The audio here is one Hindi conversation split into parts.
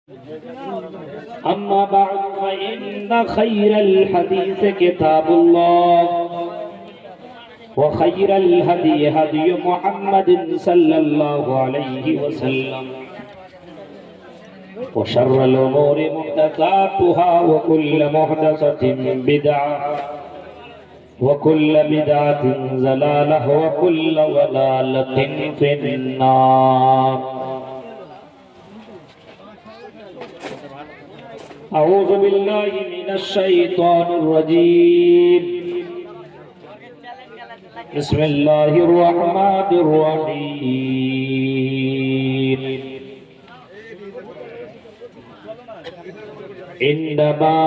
अम्मा बअद फ़इन्न खैरल हदीस किताबुल्लाह व खैरल हदी हदी मुहम्मदिन सल्लल्लाहु अलैहि वसल्लम व शर्रल उमूरि मुहदसातुहा व कुल्लु मुहदसतिन बिदअह व कुल्लु बिदअतिन ज़लालह व कुल्लु ज़लालतिन फिन्नार। अऊज़ु बिल्लाहि मिनश शैतानिर रजीम। बिस्मिल्लाहिर रहमानिर रहीम। इन्नमा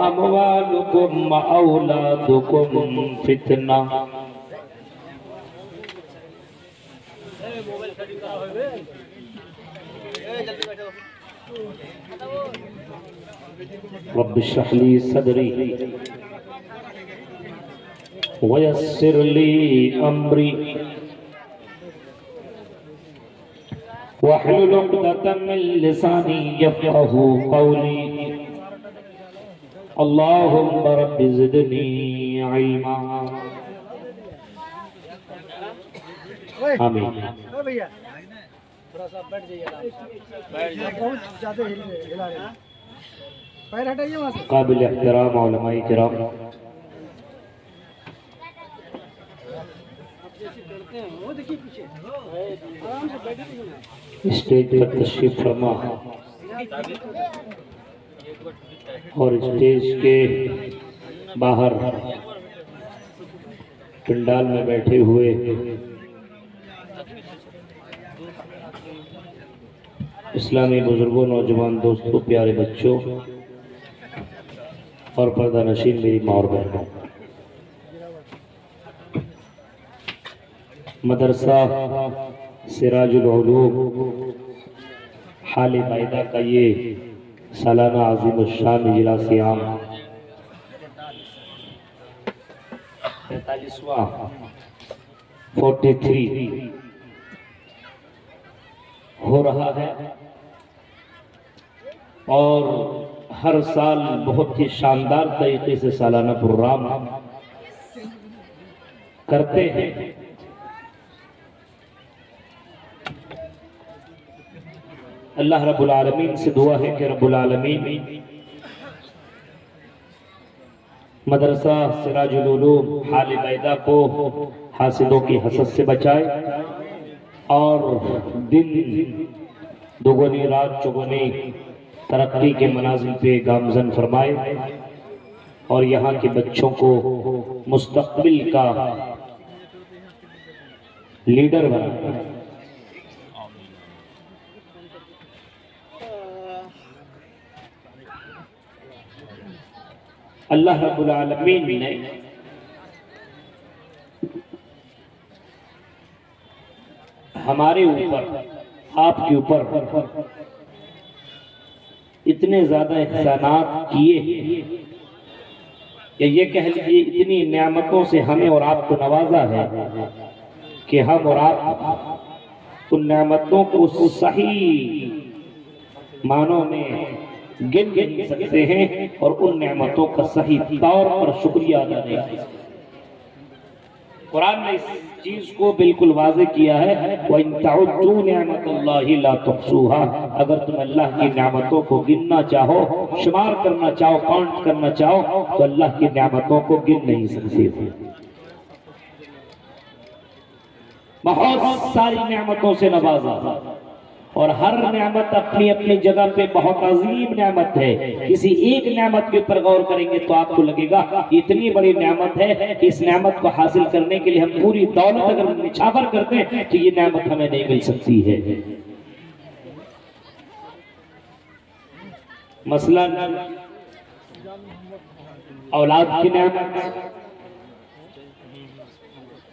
अमवालुकुम व औलादुकुम फितना। रब्बि इश्रह ली सदरी वयस्सिर ली अम्री वहलुल उक़दतम मिन लिसानी यफ़क़हू क़ौली। अल्लाहुम्मा रब्बि ज़िदनी इल्मा। आमीन। भैया थोड़ा सा बैठ जाइए, बहुत ज़्यादा हिला रहे हैं, पैर हटाइए वहाँ से। काबिल एहतराम उलमाए किराम, वो देखिए पीछे आराम से बैठिए। स्टेज पर तशरीफ फरमा और स्टेज के बाहर पंडाल में बैठे हुए इस्लामी बुजुर्गों, नौजवान दोस्तों, प्यारे बच्चों और पर्दा नशीन मेरी माँ और बहनों, मदरसा सिराजुल उलूम हाल मायदा का ये सालाना अज़ीम शान इजलास आम 45वां 43 हो रहा है और हर साल बहुत ही शानदार तरीके से सालाना प्रोग्राम करते हैं। अल्लाह रब्बुल आलमीन से दुआ है कि रब्बुल आलमीन मदरसा सिराजुल उलूम हाल मैदा को हासिदों की हसद से बचाए और दिन दुगुनी रात चौगुनी तरक्की के मनाजिल पे गामजन फरमाए और यहाँ के बच्चों को मुस्तक़बिल का लीडर बनाए। अल्लाह रब्बुल आलमीन ने हमारे ऊपर, आपके ऊपर इतने ज्यादा एहसानात किए या ये कह लीजिए इतनी नेमतों से हमें और आपको नवाजा है कि हम और आप उन नेमतों को सही मानों में गिन नहीं सकते हैं और उन नेमतों का सही तौर पर शुक्रिया अदा नहीं कर सकते। कुरान ने इस चीज को बिल्कुल वाज़ेह किया है, व इन तउद्दू निअमतल्लाहि ला तुहसूहा। अगर तुम अल्लाह की नेमतों को गिनना चाहो, शुमार करना चाहो, काउंट करना चाहो तो अल्लाह की नेमतों को गिन नहीं सकते हो। बहुत सारी नेमतों से नवाजा और हर नेमत अपनी अपनी जगह पे बहुत अजीम नेमत है। किसी एक नेमत के ऊपर गौर करेंगे तो आपको लगेगा इतनी बड़ी नेमत है कि इस नेमत को हासिल करने के लिए हम पूरी दौलत अगर निछावर करते हैं तो ये नेमत हमें नहीं मिल सकती है। मसलन औलाद की नेमत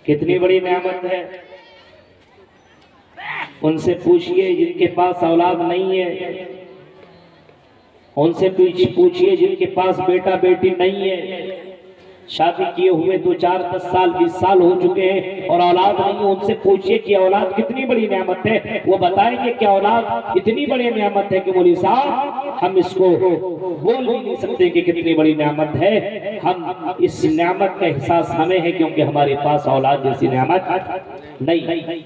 कितनी बड़ी नेमत है। उनसे पूछिए जिनके पास औलाद नहीं है, उनसे पूछिए जिनके पास बेटा बेटी नहीं है, शादी किए हुए 2 4 10 साल 20 साल हो चुके हैं, और औलाद नहीं है, उनसे पूछिए कि औलाद कितनी बड़ी नेमत है। वो बताएंगे कि औलाद इतनी बड़ी नेमत है कि मौलवी साहब हम इसको बोल भी नहीं सकते कि कितनी बड़ी नेमत है। हम इस नेमत का एहसास हमें है क्योंकि हमारे पास औलाद जैसी नेमत नहीं।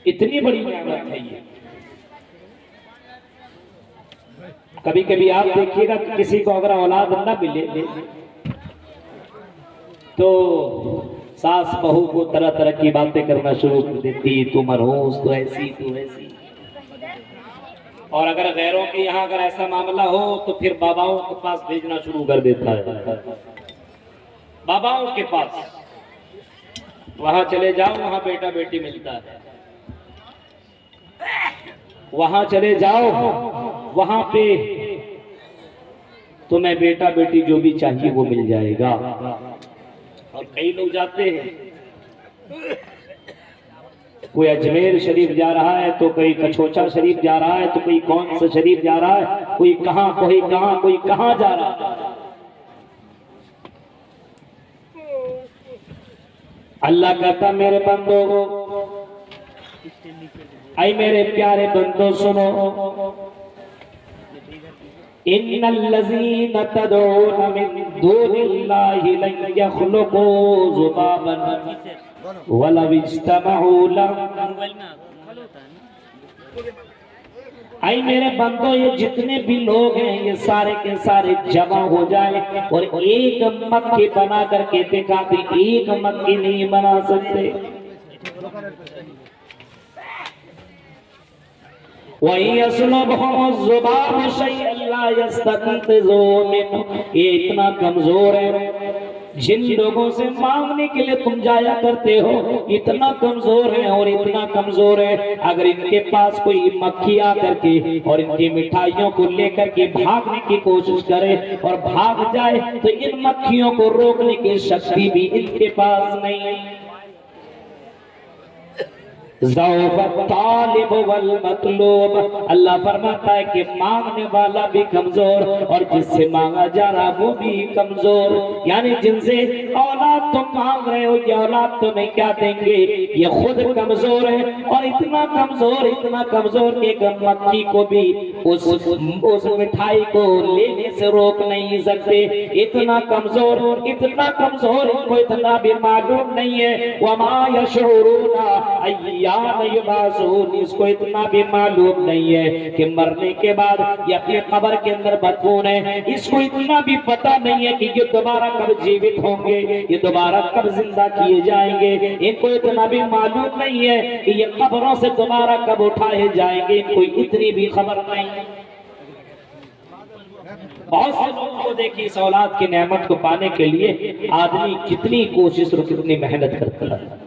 इतनी बड़ी नेमत है ये। कभी कभी आप देखिएगा कि किसी को अगर औलाद न मिले तो सास बहू को तरह तरह की बातें करना शुरू कर देती, तू मरहूस, तू ऐसी, तू ऐसी। और अगर गैरों के यहाँ अगर ऐसा मामला हो तो फिर बाबाओं के पास भेजना शुरू कर देता है। बाबाओं के पास, वहां चले जाओ, वहां बेटा बेटी मिलता है। वहां चले जाओ, वहां पे तुम्हें बेटा बेटी जो भी चाहिए वो मिल जाएगा। और कई लोग जाते हैं, कोई अजमेर शरीफ जा रहा है तो कोई कछोचा शरीफ जा रहा है तो कोई कौन सा शरीफ जा रहा है, कोई कहां कोई कहां जा रहा है। अल्लाह कहता मेरे बंदो, आई मेरे प्यारे बंदो सुनो, इन्नल्लज़ीना तदऊन मिन दूनिल्लाहि लन यख़्लुक़ू ज़ुबाबन वलव इज्तमऊ लहु। आई मेरे बंदो, ये जितने भी लोग हैं ये सारे के सारे जमा हो जाए और एक मक्खी बना करके दिखाते, एक मक्खी नहीं बना सकते। वही ये इतना कमजोर है, जिन लोगों से मांगने के लिए तुम जाया करते हो इतना कमजोर है और इतना कमजोर है। अगर इनके पास कोई मक्खी आकर के और इनकी मिठाइयों को लेकर के भागने की कोशिश करे और भाग जाए तो इन मक्खियों को रोकने की शक्ति भी इनके पास नहीं है। तालिब वल मतलूब, अल्लाह फरमाता है कि मांगने वाला भी कमजोर और जिससे मांगा जा रहा वो भी कमजोर। यानी जिनसे औलाद तुम मांग रहे हो ये औलाद तुम्हें क्या देंगे, ये खुद कमजोर है और इतना कमजोर कि मक्खी को भी उस मिठाई को लेने से रोक नहीं सकते। इतना कमजोर इनको इतना भी मालूम नहीं है। वमा यशऊरूना इसको इतना भी मालूम नहीं है कि मरने के बाद ये अपने कब्र के अंदर मदफून है। इसको इतना भी पता नहीं है कि ये दोबारा कब जीवित होंगे, ये दोबारा कब जिंदा किए जाएंगे। इनको इतना भी मालूम नहीं है कि ये कब्रों से दोबारा कब उठाए जाएंगे। इनको इतनी भी खबर नहीं। बहुत से लोगों को देखिए इस औलाद की नेमत को पाने के लिए आदमी कितनी कोशिश और कितनी मेहनत करता है।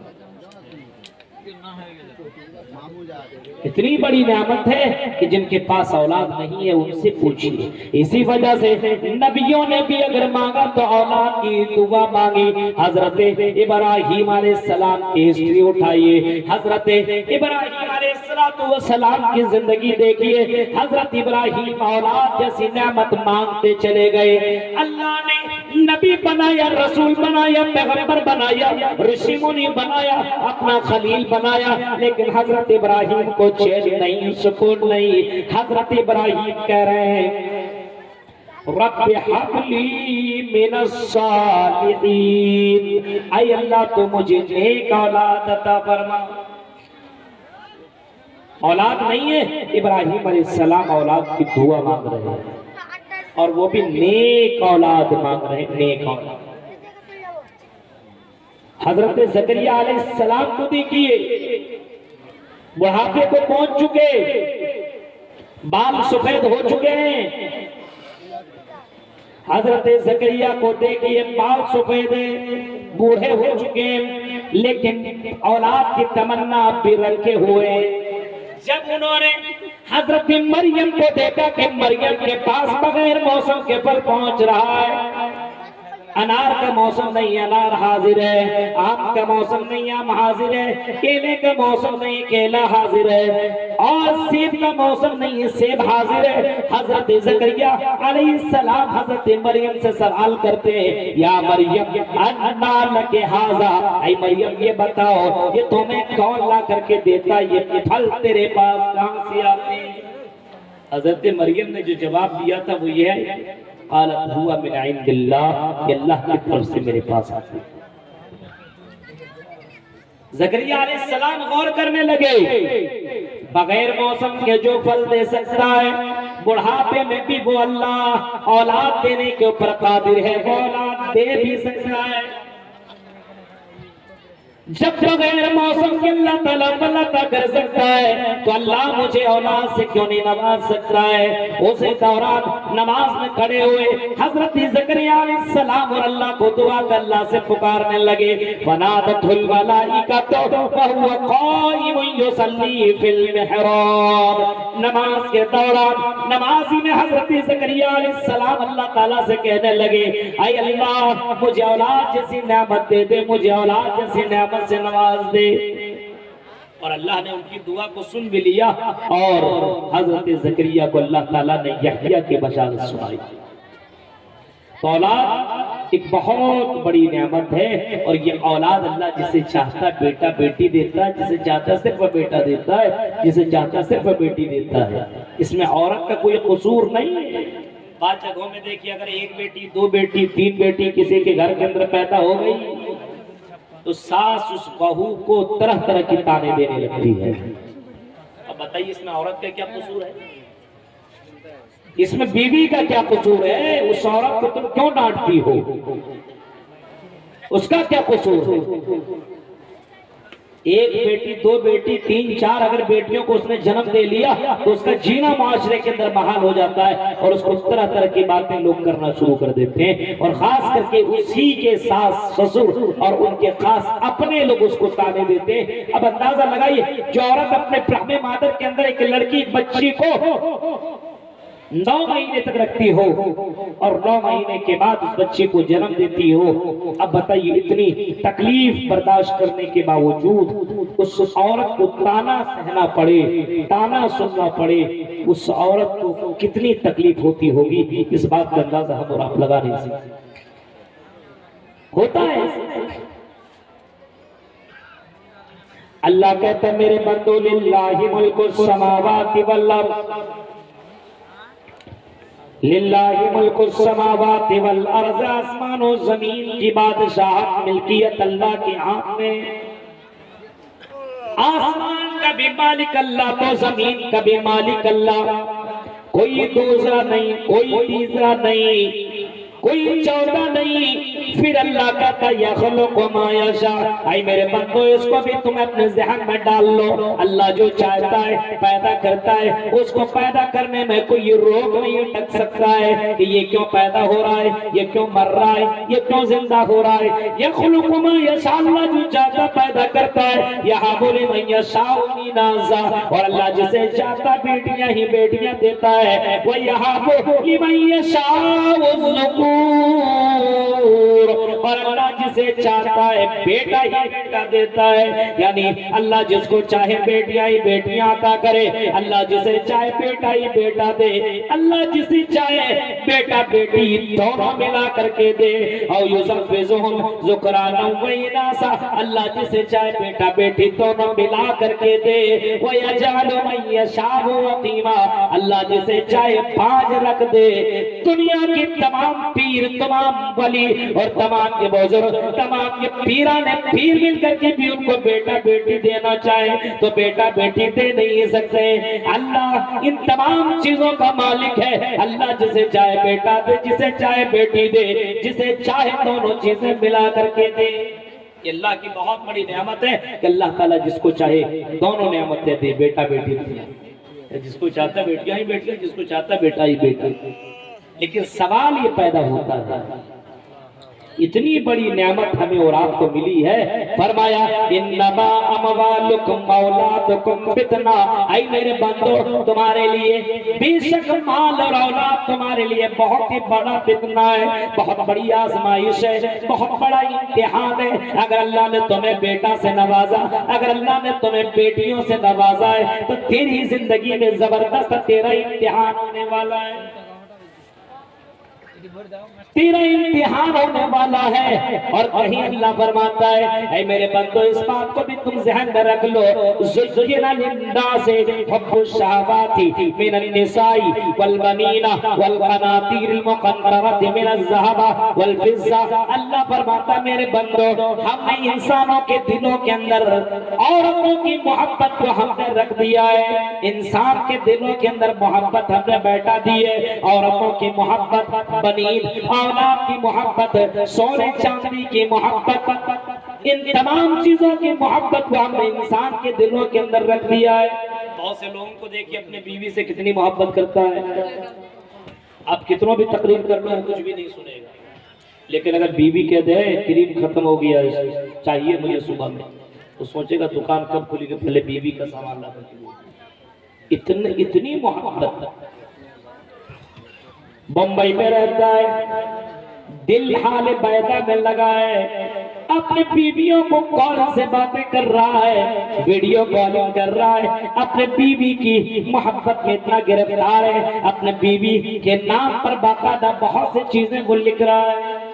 इतनी बड़ी नेमत है कि जिनके पास औलाद नहीं है उनसे पूछिए। इसी वजह से नबियों ने भी अगर मांगा तो औलाद की दुआ मांगी। हजरत इब्राहीम अलैहिस्सलाम की हिस्ट्री उठाइए, हजरत इब्राहीम अलैहिस्सलाम की जिंदगी देखिए। हजरत इब्राहीम औलाद जैसी नेमत मांगते चले गए। अल्लाह ने नबी बनाया, रसूल बनाया, पैगंबर बनाया, ऋषि मुनि बनाया, अपना खलील बनाया, लेकिन हजरत इब्राहीम को चैन नहीं, सुकून नहीं। हजरत इब्राहीम कह रहे हैं रब्बि हबली मिनस सालिहीन, ऐ अल्लाह तू मुझे नेक औलाद अता फरमा। औलाद नहीं है, इब्राहीम अलैहिस्सलाम औलाद की दुआ मांग रहे हैं और वो भी नेक औलाद मांग रहे हैं, नेक औलाद। हजरत ज़करिया अलैहिस्सलाम को देखिए, बुढ़ापे को पहुंच चुके, बाल सफेद हो चुके हैं। हजरत ज़करिया को देखिए, बाल सफेद हैं, बूढ़े हो चुके हैं, लेकिन औलाद की तमन्ना अब भी रखे हुए। जब उन्होंने हजरत मरियम को देखा कि मरियम के पास बगैर मौसम के फल पहुंच रहा है, अनार का मौसम नहीं, अनार हाजिर है। आम का मौसम नहीं, आम हाजिर है। केले का मौसम नहीं, केला हाजिर है। और सेब का मौसम नहीं, सेब हाजिर है। हजरत ज़करिया अलैहिस्सलाम हजरत मरियम से सवाल करते हैं, या मरियम अन्ना लके हाजा, ऐ मरियम ये बताओ ये तुम्हें कौन ला करके देता, ये फल तेरे पास कहां से आते हैं? हजरत मरियम ने जो जवाब दिया था वो ये है, क़ालत हुवा मिन इंदिल्लाह, ये अल्लाह की तरफ से मेरे पास आते हैं। ज़करिया अलैहिस्सलाम गौर करने लगे, बगैर मौसम के जो फल दे सकता है, बुढ़ापे में भी वो अल्लाह औलाद देने के ऊपर कादिर है, वो औलाद दे भी सकता है। जब बगैर मौसम के अल्लाह ताला अता कर सकता है, तो अल्लाह मुझे औलाद से क्यों नहीं नवाज सकता है? उसी दौरान नमाज में खड़े हुए हजरत ज़करिया अलैहिस्सलाम और अल्लाह को दुआ कर अल्लाह से पुकारने लगे। फनादतुल मलाइकतु वहुवा क़ाइमुन युसल्ली फिल मिहराब। नमाज के दौरान नमाजी में हजरत ज़करिया अलैहिस्सलाम अल्लाह ताला से कहने लगे, ऐ अल्लाह मुझे औलाद जैसी नेमत दे दे, मुझे औलाद जैसी नेमत से नवाज दे। और अल्लाह ने उनकी दुआ को सुन भी लिया और हजरत ज़करिया को अल्लाह ताला ने यहया की बशारत सुनाई। औलाद एक बहुत बड़ी नेमत है, और ये औलाद अल्लाह जिसे चाहता बेटा बेटी देता है, जिसे चाहता सिर्फ बेटा देता है, जिसे चाहता सिर्फ बेटी देता है। इसमें औरत का कोई कसूर नहीं है। बाद जगहों में देखिए, अगर एक बेटी, दो बेटी, तीन बेटी किसी के घर के अंदर पैदा हो गई तो सास उस बहू को तरह तरह की ताने देने लगती है। अब बताइए इसमें औरत का क्या कसूर है? इसमें बीवी का क्या कसूर है? उस औरत को तुम क्यों डांटती हो? उसका क्या कसूर है? एक बेटी, दो बेटी, तीन, चार अगर बेटियों को उसने जन्म दे लिया तो उसका जीना माशरे के अंदर बहाल हो जाता है, और उसको तरह तरह की बातें लोग करना शुरू कर देते हैं, और खास करके उसी के सास ससुर और उनके खास अपने लोग उसको ताने देते हैं। अब अंदाजा लगाइए, जो औरत अपने मादर के अंदर एक लड़की, बच्ची को 9 महीने तक रखती हो और 9 महीने के बाद उस बच्चे को जन्म देती हो, अब बताइए इतनी तकलीफ बर्दाश्त करने के बावजूद उस औरत को ताना सहना पड़े, ताना सुनना पड़े, उस औरत को कितनी तकलीफ होती होगी, इस बात का अंदाजा हम और आप लगा नहीं सकते। होता है। अल्लाह कहते हैं, मेरे बंदो लिल्लाहि मुल्कुस समावाति वल अर्ज़, लिल्लाहि मुल्कुस समावाति वल अर्ज़, आसमान और जमीन की बादशाहत मिल्कियत अल्लाह के हाथ में। आसमान का भी मालिक अल्लाह तो जमीन का भी मालिक अल्लाह, कोई दूसरा नहीं, कोई तीसरा नहीं, कोई चौथा नहीं। फिर अल्लाह कहता यख़्लुक़ु मा यशा, आई मेरे बंदो इसको भी तुम अपने ज़हन में डाल लो। अल्लाह जो चाहता है पैदा करता है, उसको पैदा करने में कोई रोक नहीं अटक सकता है कि ये क्यों पैदा हो रहा है, ये क्यों मर रहा है, ये क्यों जिंदा हो रहा है। यख़्लुक़ु मा यशा, अल्लाह जो चाहता पैदा करता है। यहाबु लिमन यशाउ इनासा, और अल्लाह जिसे चाहता बेटियां ही बेटियां देता है। वह यहाबु लिमन यशाउ ज़ुकूर, और अल्लाह जिसे चाहता है बेटा ही बेटा देता है। यानी अल्लाह जिसको चाहे बेटियां ही बेटियां अता करे, अल्लाह जिसे चाहे बेटा ही बेटा दे, अल्लाह जिसे चाहे बेटा बेटी दोनों मिला करके दे। और युज़व्विजुहुम ज़ुकराना व इनासा, अल्लाह जिसे चाहे बेटा बेटी दोनों मिला करके दे। व यजअलु मन यशाउ अक़ीमा, अल्लाह जिसे चाहे बाज रख दे। दुनिया की तमाम पीर, तमाम वली और तमाम के बुजुर्ग, तमाम के पीराने पीर मिल करके भी उनको बेटा बेटी देना चाहे तो बेटा बेटी दे नहीं सकते। अल्लाह इन तमाम चीजों का मालिक है। अल्लाह जिसे चाहे बेटा दे, जिसे चाहे बेटी दे, जिसे चाहे दोनों चीजें मिला करके दे। ये अल्लाह की बहुत बड़ी नेमत है कि अल्लाह ताला जिसको चाहे दोनों नेमतें दे, बेटा बेटी दे। जिसको चाहता बेटियां ही बेटियां, जिसको चाहता बेटा ही बेटा। लेकिन सवाल ये पैदा होता है, इतनी बड़ी नेमत हमें और आपको मिली है। फरमाया इन्नमा अमवालुकुम औलादुकुम फितना, ऐ मेरे बंदो तुम्हारे लिए बेशक माल और औलाद तुम्हारे लिए बहुत ही बड़ा फितना है, बहुत बड़ी आजमाइश है, बहुत बड़ा इम्तिहान है। अगर अल्लाह ने तुम्हें बेटा से नवाजा, अगर अल्लाह ने तुम्हें बेटियों से नवाजा है, तो तेरी जिंदगी में जबरदस्त तेरा इम्तिहान होने वाला है, तेरा इम्तिहान होने वाला है। और कहीं अल्लाह फरमाता है, ऐ मेरे बंदो इस बात को भी तुम ज़हन में रख लो, ज़ुय्यिना लिन्नासि हुब्बुश शहवाति मिनन निसाई वल बनीना वल क़नातीरिल मुक़न्तरति मिनज़ ज़हबा वल फ़िज़्ज़ा। अल्लाह फरमाता है मेरे बंदो, हमने इंसानों के दिलों के अंदर औरतों की मोहब्बत को हमने रख दिया है, इंसान के दिलों के अंदर मोहब्बत हमने बैठा दी है, औरतों की मोहब्बत, औलाद की मोहब्बत, सोने चांदी की मोहब्बत, इन तमाम चीजों की मोहब्बत को हमने इंसान के दिलों के अंदर रख दिया है। बहुत से लोगों को देखिए अपने बीवी से कितनी मोहब्बत करता है, आप कितनों भी तकरीर कर लो कुछ भी नहीं सुनेगा, लेकिन अगर बीवी कह दे क्रीम खत्म हो गया चाहिए मुझे सुबह में, तो सोचेगा दुकान कब खुलेगी, पहले बीवी का सामान ला देगी। इतनी मोहब्बत। बम्बई में रहता है, दिल हाल बैदा में लगा है, अपने बीवियों को कॉल से बातें कर रहा है, वीडियो कॉलिंग कर रहा है, अपने बीवी की मोहब्बत में इतना गिरफ्तार है, अपने बीवी के नाम पर बाकायदा बहुत सी चीजें वो लिख रहा है।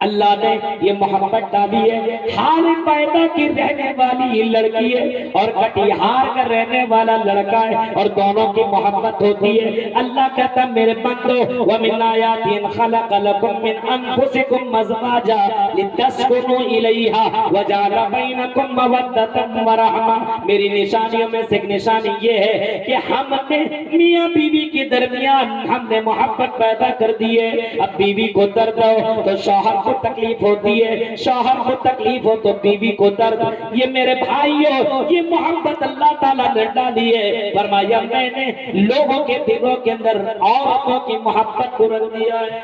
अल्लाह ने ये मोहब्बत डाली है, हाल पैदा की रहने वाली ये लड़की है और कटिहार का रहने वाला लड़का है, और दोनों की मोहब्बत होती है। अल्लाह कहता है मेरे बंदो, व मिन आयातिन खलक़लकुम मिन अनफुसिकुम अज़वाजा लितस्कुनु इलैहा व जअल बैनकुम मवद्दतन व रहमा। मेरी निशानियों में से एक निशानी ये है कि हमने मियां बीवी के दरमियान हमने मोहब्बत पैदा कर दी है। अब बीवी को दर्द हो तो शौहर को तकलीफ होती है, शौहर को तकलीफ हो तो बीवी को दर्द। ये मेरे भाइयों, ये मोहब्बत अल्लाह ताला ने डाली है। फरमाया मैंने लोगों के दिलों के अंदर औरतों की मोहब्बत को रख दिया है,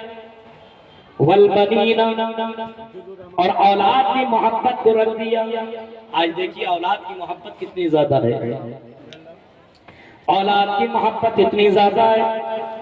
वल बनीना, और औलाद की मोहब्बत को रख दिया। आज देखिए औलाद की मोहब्बत कितनी ज्यादा है, औलाद की मोहब्बत इतनी ज्यादा है।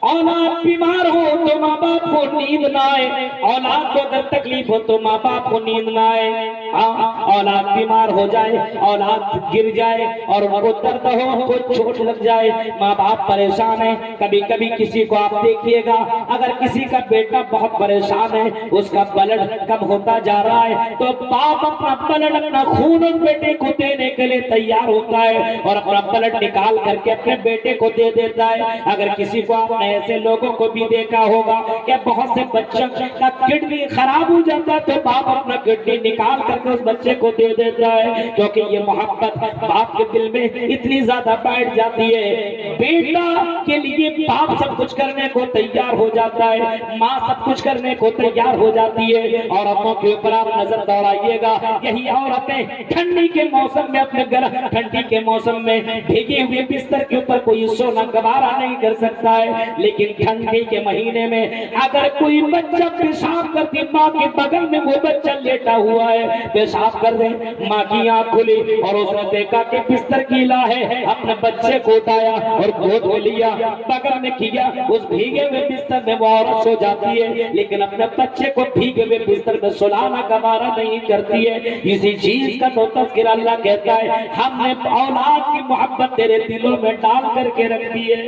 औलाद बीमार हो तो माँ बाप को नींद ना आए, औलाद को अगर तकलीफ हो तो माँ बाप को नींद ना आए। हाँ, औलाद बीमार हो जाए, औलाद गिर जाए और उनको दर्द हो, कोई चोट लग जाए, माँ बाप परेशान है। कभी कभी किसी को आप देखिएगा, अगर किसी का बेटा बहुत परेशान है, उसका ब्लड कम होता जा रहा है, तो बाप अपना ब्लड, अपना खून उस बेटे को देने के लिए तैयार होता है और अपना ब्लड निकाल करके अपने बेटे को दे देता है। अगर किसी को आपने ऐसे लोगों को भी देखा होगा कि बहुत से बच्चों का किडनी खराब हो जाता है, तो बाप अपना किडनी निकाल करके उस बच्चे को दे देता है, क्योंकि ये मोहब्बत बाप के दिल में इतनी ज्यादा बैठ जाती है। बेटा के लिए बाप सब कुछ करने को तैयार हो जाता है, माँ सब कुछ करने को तैयार हो जाती है। औरतों के ऊपर आप नजर दौड़ाइएगा, यही औरतें ठंडी के मौसम में अपने गर्म ठंडी के मौसम में भीगे हुए बिस्तर के ऊपर कोई सोना गवारा नहीं कर सकता है, लेकिन ठंडी के महीने में अगर कोई बच्चा पेशाब करके माँ के बगल में वो बच्चा लेटा हुआ है, पेशाब कर दे, माँ की आंख खुली और उसने देखा कि बिस्तर गीला है, अपने बच्चे को उठाया और गोद में लिया, बगल में किया, उस भीगे हुए बिस्तर में वो औरत सो जाती है, लेकिन अपने बच्चे को भीगे हुए बिस्तर में सुलाना गवारा नहीं करती है। इसी चीज का तो तज़किरा अल्लाह कहता है, हमने औलाद की मोहब्बत तेरे दिलों में डाल करके रख दी है,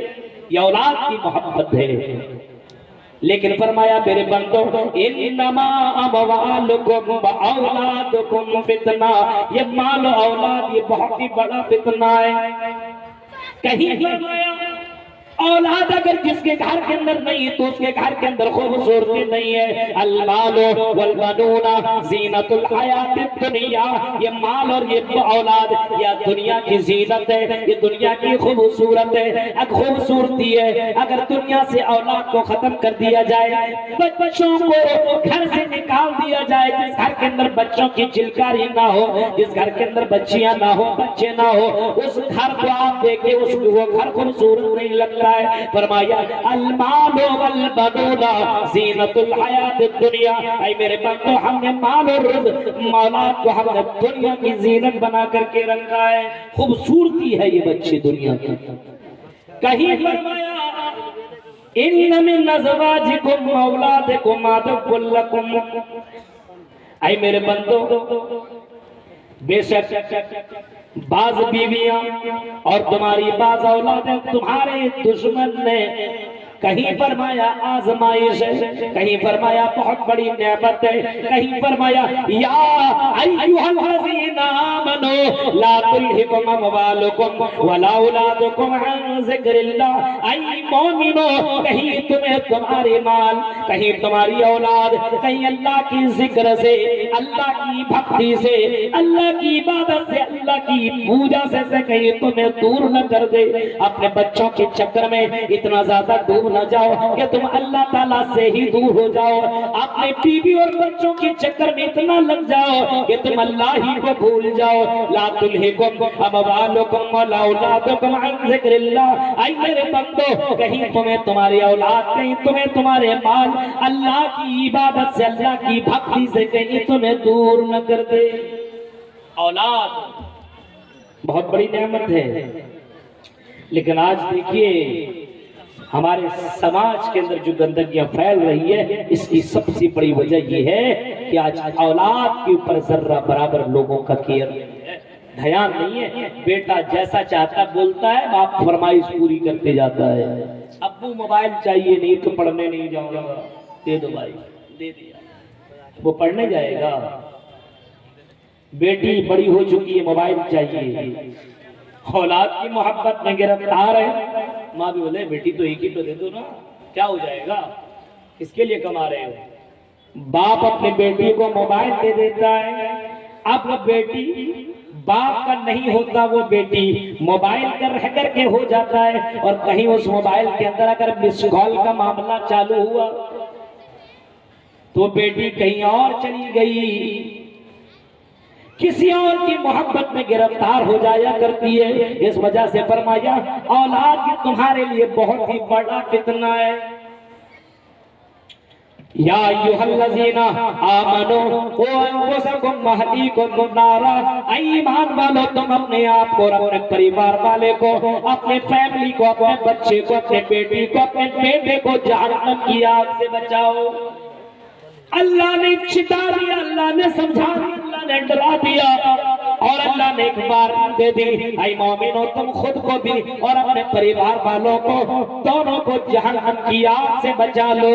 ये औलाद की मोहब्बत है। लेकिन फरमाया मेरे बंदो, इन्नमा अमवालुकुम व औलादुकुम फितना, ये माल औलाद ये बहुत ही बड़ा फितना है। कहीं फरमाया औलाद अगर जिसके घर के अंदर नहीं तो उसके घर के अंदर खूबसूरती नहीं है। अलमालो वल बनूना ज़ीनतुल हयातिद दुनिया, ये माल और ये औलाद या दुनिया की जीनत है, ये दुनिया की खूबसूरत है, खूबसूरती है। अगर दुनिया से औलाद को खत्म कर दिया जाए, बच्चों को घर से निकाल दिया जाए, जिस घर के अंदर बच्चों की चिलकारी ना हो, जिस घर के अंदर बच्चियां ना हो, बच्चे ना हो, उस घर को आप देखिए, वो घर खूबसूरत नहीं लगता। रखा है। फरमाया अल-माल वल बनूना ज़ीनतुल हयात दुनिया, ऐ मेरे बंदो हमने माल और औलाद को हमने दुनिया की ज़ीनत बना करके रखा है, खूबसूरती है ये बच्चे दुनिया की। कहीं फरमाया इन्न मिन अज़वाजिकुम औलादिकुम अदुव्वुल लकुम, ऐ मेरे बंदो बेशक बाज बीवियां और तुम्हारी बाज औलादें तुम्हारे दुश्मन ने, कहीं फरमाया आजमाइश है, कहीं फरमाया बहुत बड़ी नेमत है, कहीं फरमाया या अय्युहल्लज़ीना आमनू ला तुल्हिकुम अमवालुकुम वला औलादुकुम अन ज़िक्रिल्लाह, ऐ मोमिनो कहीं तुम्हें तुम्हारे माल, कहीं तुम्हारी औलाद, कहीं अल्लाह की जिक्र से, अल्लाह की भक्ति से, अल्लाह की इबादत से, अल्लाह की पूजा से कहीं तुम्हें दूर न कर दे। अपने बच्चों के चक्कर में इतना ज्यादा डूब न जाओ कि तुम अल्लाह ताला से ही दूर हो जाओ। अपने बीवी और बच्चों के चक्कर में इतना लग जाओ कि तुम अल्लाह ही को भूल जाओ। ला तुल्हिकुम अमवालुकुम वला औलादुकुम अन ज़िक्रिल्लाह, ऐ मेरे बंदो कहीं तुम्हें तुम्हारी औलाद, कहीं तुम्हें तुम्हारे माल अल्लाह की इबादत से, अल्लाह की भक्ति से कहीं तुम्हें दूर न कर दे। औलाद बहुत बड़ी नेमत है, लेकिन आज देखिए हमारे समाज के अंदर जो गंदगियां फैल रही है, इसकी सबसे बड़ी वजह यह है कि आज औलाद के ऊपर जर्रा बराबर लोगों का केयर ध्यान नहीं है। बेटा जैसा चाहता बोलता है, बाप फरमाइश पूरी करते जाता है। अब्बू मोबाइल चाहिए, नहीं तो पढ़ने नहीं जाऊंगा, दे दो भाई, दे दिया, वो पढ़ने जाएगा। बेटी बड़ी हो चुकी है, मोबाइल चाहिए, औलाद की मोहब्बत में गिरफ्तार है। माँ भी बोले बेटी तो एक ही तो दे दो ना, क्या हो जाएगा, किसके लिए कमा रहे हो। बाप अपने बेटी को मोबाइल दे देता है। अब वो बेटी बाप का नहीं होता, वो बेटी मोबाइल का रह करके हो जाता है। और कहीं उस मोबाइल के अंदर अगर मिस कॉल का मामला चालू हुआ तो बेटी कहीं और चली गई, किसी और की मोहब्बत में गिरफ्तार हो जाया करती है। इस वजह से फरमाया औलाद की तुम्हारे लिए बहुत ही बड़ा फितना है। या अय्युहल्लज़ीना आमनू ओ अनफुसकुम व अहलीकुम नारा, ऐ ईमान वालों तुम अपने आप को और अपने परिवार वाले को, अपने फैमिली को, अपने बच्चे को, अपने बेटी को, अपने बेटे को जहन्नम की आग से बचाओ। अल्लाह ने चिता दिया, अल्लाह ने समझा दिया, अल्लाह ने डरा दिया और अल्लाह ने एक बार दे दी। ऐ मोमिनो तुम खुद को भी और अपने परिवार वालों को, दोनों को जहन्नम की आग से बचा लो।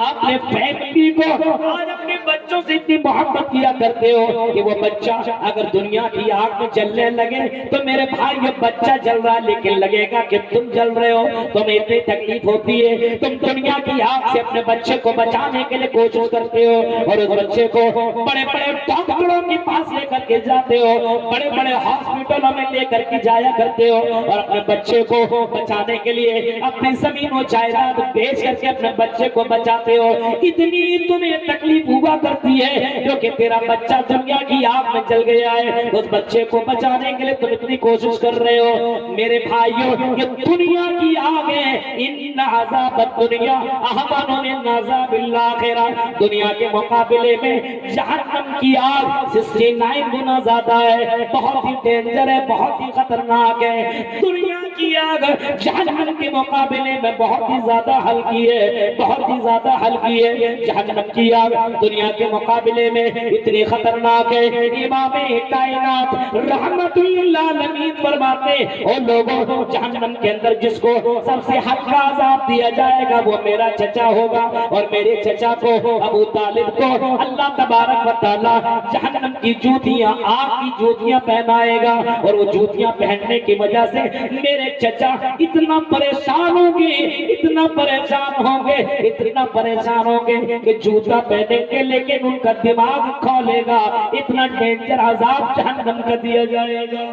अपने फैमिली को आज अपने बच्चों से इतनी मोहब्बत किया करते हो कि वो बच्चा अगर दुनिया की आग में जलने लगे तो मेरे भाई ये बच्चा जल रहा है, लेकिन लगेगा कि तुम जल रहे हो, तुम्हें इतनी तकलीफ होती है। तुम दुनिया की आग से अपने बच्चे को बचाने के लिए कोशिश करते हो और उस बच्चे को बड़े बड़े डॉक्टरों के पास लेकर के जाते हो, बड़े बड़े हॉस्पिटलों में लेकर के जाया करते हो और अपने बच्चे को बचाने के लिए अपनी जमीन और जायदाद बेच करके अपने बच्चे को बचाते हो। इतनी तुम्हें तकलीफ हुआ करती है क्योंकि तेरा बच्चा दुनिया की आग में जल गया है, उस बच्चे को बचाने के लिए तुम इतनी कोशिश कर रहे हो। मेरे भाइयों ये दुनिया की आग है, इन अज़ाब दुनिया अहवानु मिन अज़ाबिल आखिरह, दुनिया के मुकाबले में जहन्नम की आग 69 गुना ज्यादा है, बहुत ही डेंजर है, बहुत ही खतरनाक है। दुनिया की आग जहन्नम के मुकाबले में बहुत ही ज्यादा हल्की है, बहुत ही ज्यादा हल्की है। जहन्नम की आग दुनिया के मुकाबले में इतनी खतरनाक है। इमाम कायनात रहमतुल लिल आलमीन फरमाते ओ लोगों, जहन्नम के अंदर जिसको सबसे हल्का अज़ाब दिया जाएगा वो मेरा चचा होगा और मेरे चचा को अबू तालिब को अल्लाह तबारक व तआला जहन्नम की जूतियां, आग की जूतियां पहनाएगा और वो जूतियां पहनने की वजह से मेरे चचा इतना परेशान होंगे, इतना परेशान होंगे, इतना परेशान होंगे कि जूता पहनेंगे लेकिन उनका दिमाग खोलेगा। इतना डेंजर अज़ाब जहन्नम का दिया जाएगा।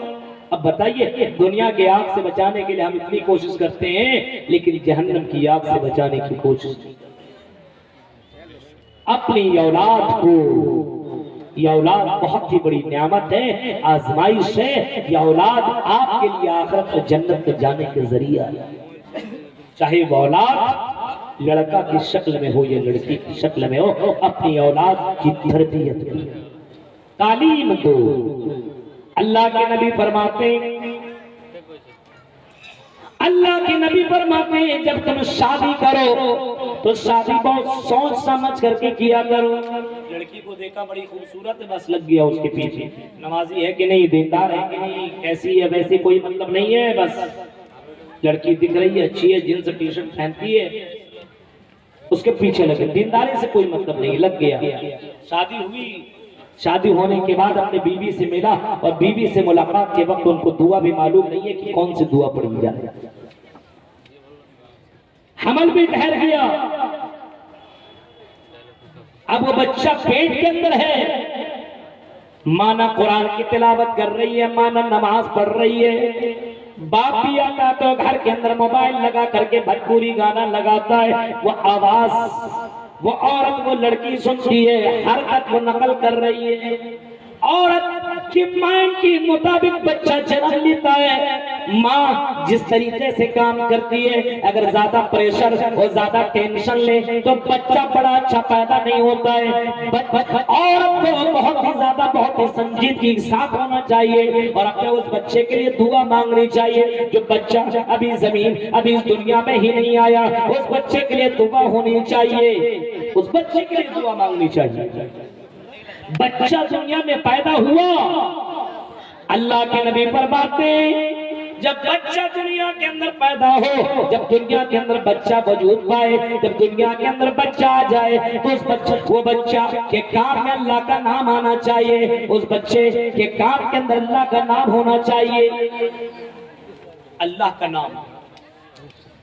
अब बताइए दुनिया की आग से बचाने के लिए हम इतनी कोशिश करते हैं, लेकिन जहन्नम की आग से बचाने की कोशिश नहीं। अपनी औलाद को, यह औलाद बहुत ही बड़ी नियामत है, आजमाइश है। यह औलाद आपके लिए आखिरत में जन्नत में जाने के जरिया है। चाहे वो औलाद लड़का की शक्ल में हो या लड़की की शक्ल में हो, अपनी औलाद की तरबियत करो, तालीम दो। अल्लाह के नबी फरमाते हैं जब तुम शादी करो तो शादी बहुत सोच समझ करके किया करो। लड़की को देखा बड़ी खूबसूरत है, बस लग गया उसके पीछे, नमाजी है कि नहीं, दीनदार है कि नहीं, कैसी है वैसी कोई मतलब नहीं है, बस लड़की दिख रही है, अच्छी है, जींस टी शर्ट पहनती है, उसके पीछे लगे, दीनदारी से कोई मतलब नहीं, लग गया। शादी हुई, शादी होने के बाद अपने बीवी से मिला और बीवी से मुलाकात के वक्त उनको दुआ भी मालूम नहीं है कि कौन सी दुआ पढ़ी जाए। हमल भी ठहर गया, अब वो बच्चा पेट के अंदर है, माना कुरान की तिलावत कर रही है, माना नमाज पढ़ रही है, बाप भी आता तो घर के अंदर मोबाइल लगा करके भोजपुरी गाना लगाता है, वो आवाज वो औरत वो लड़की सुनती है, हरकत वो नकल कर रही है, औरत की माइंड के मुताबिक बच्चा जन्म लेता है। माँ जिस तरीके से काम करती है, अगर ज्यादा प्रेशर और ज्यादा टेंशन ले तो बच्चा बड़ा अच्छा पैदा नहीं होता है। औरत को बहुत ही ज्यादा बहुत ही संजीदगी के साथ होना चाहिए और अपने उस बच्चे के लिए दुआ मांगनी चाहिए। जो बच्चा अभी जमीन अभी इस दुनिया में ही नहीं आया, उस बच्चे के लिए दुआ होनी चाहिए, उस बच्चे के लिए दुआ मांगनी चाहिए। बच्चा दुनिया में पैदा हुआ, अल्लाह के नबी फरमाते जब बच्चा दुनिया के अंदर पैदा हो, जब दुनिया के अंदर बच्चा वजूद पाए, जब दुनिया के अंदर बच्चा आ जाए तो उस बच्चे वो बच्चा के काम में अल्लाह का नाम आना चाहिए, उस बच्चे के काम के अंदर अल्लाह का नाम होना चाहिए। अल्लाह का नाम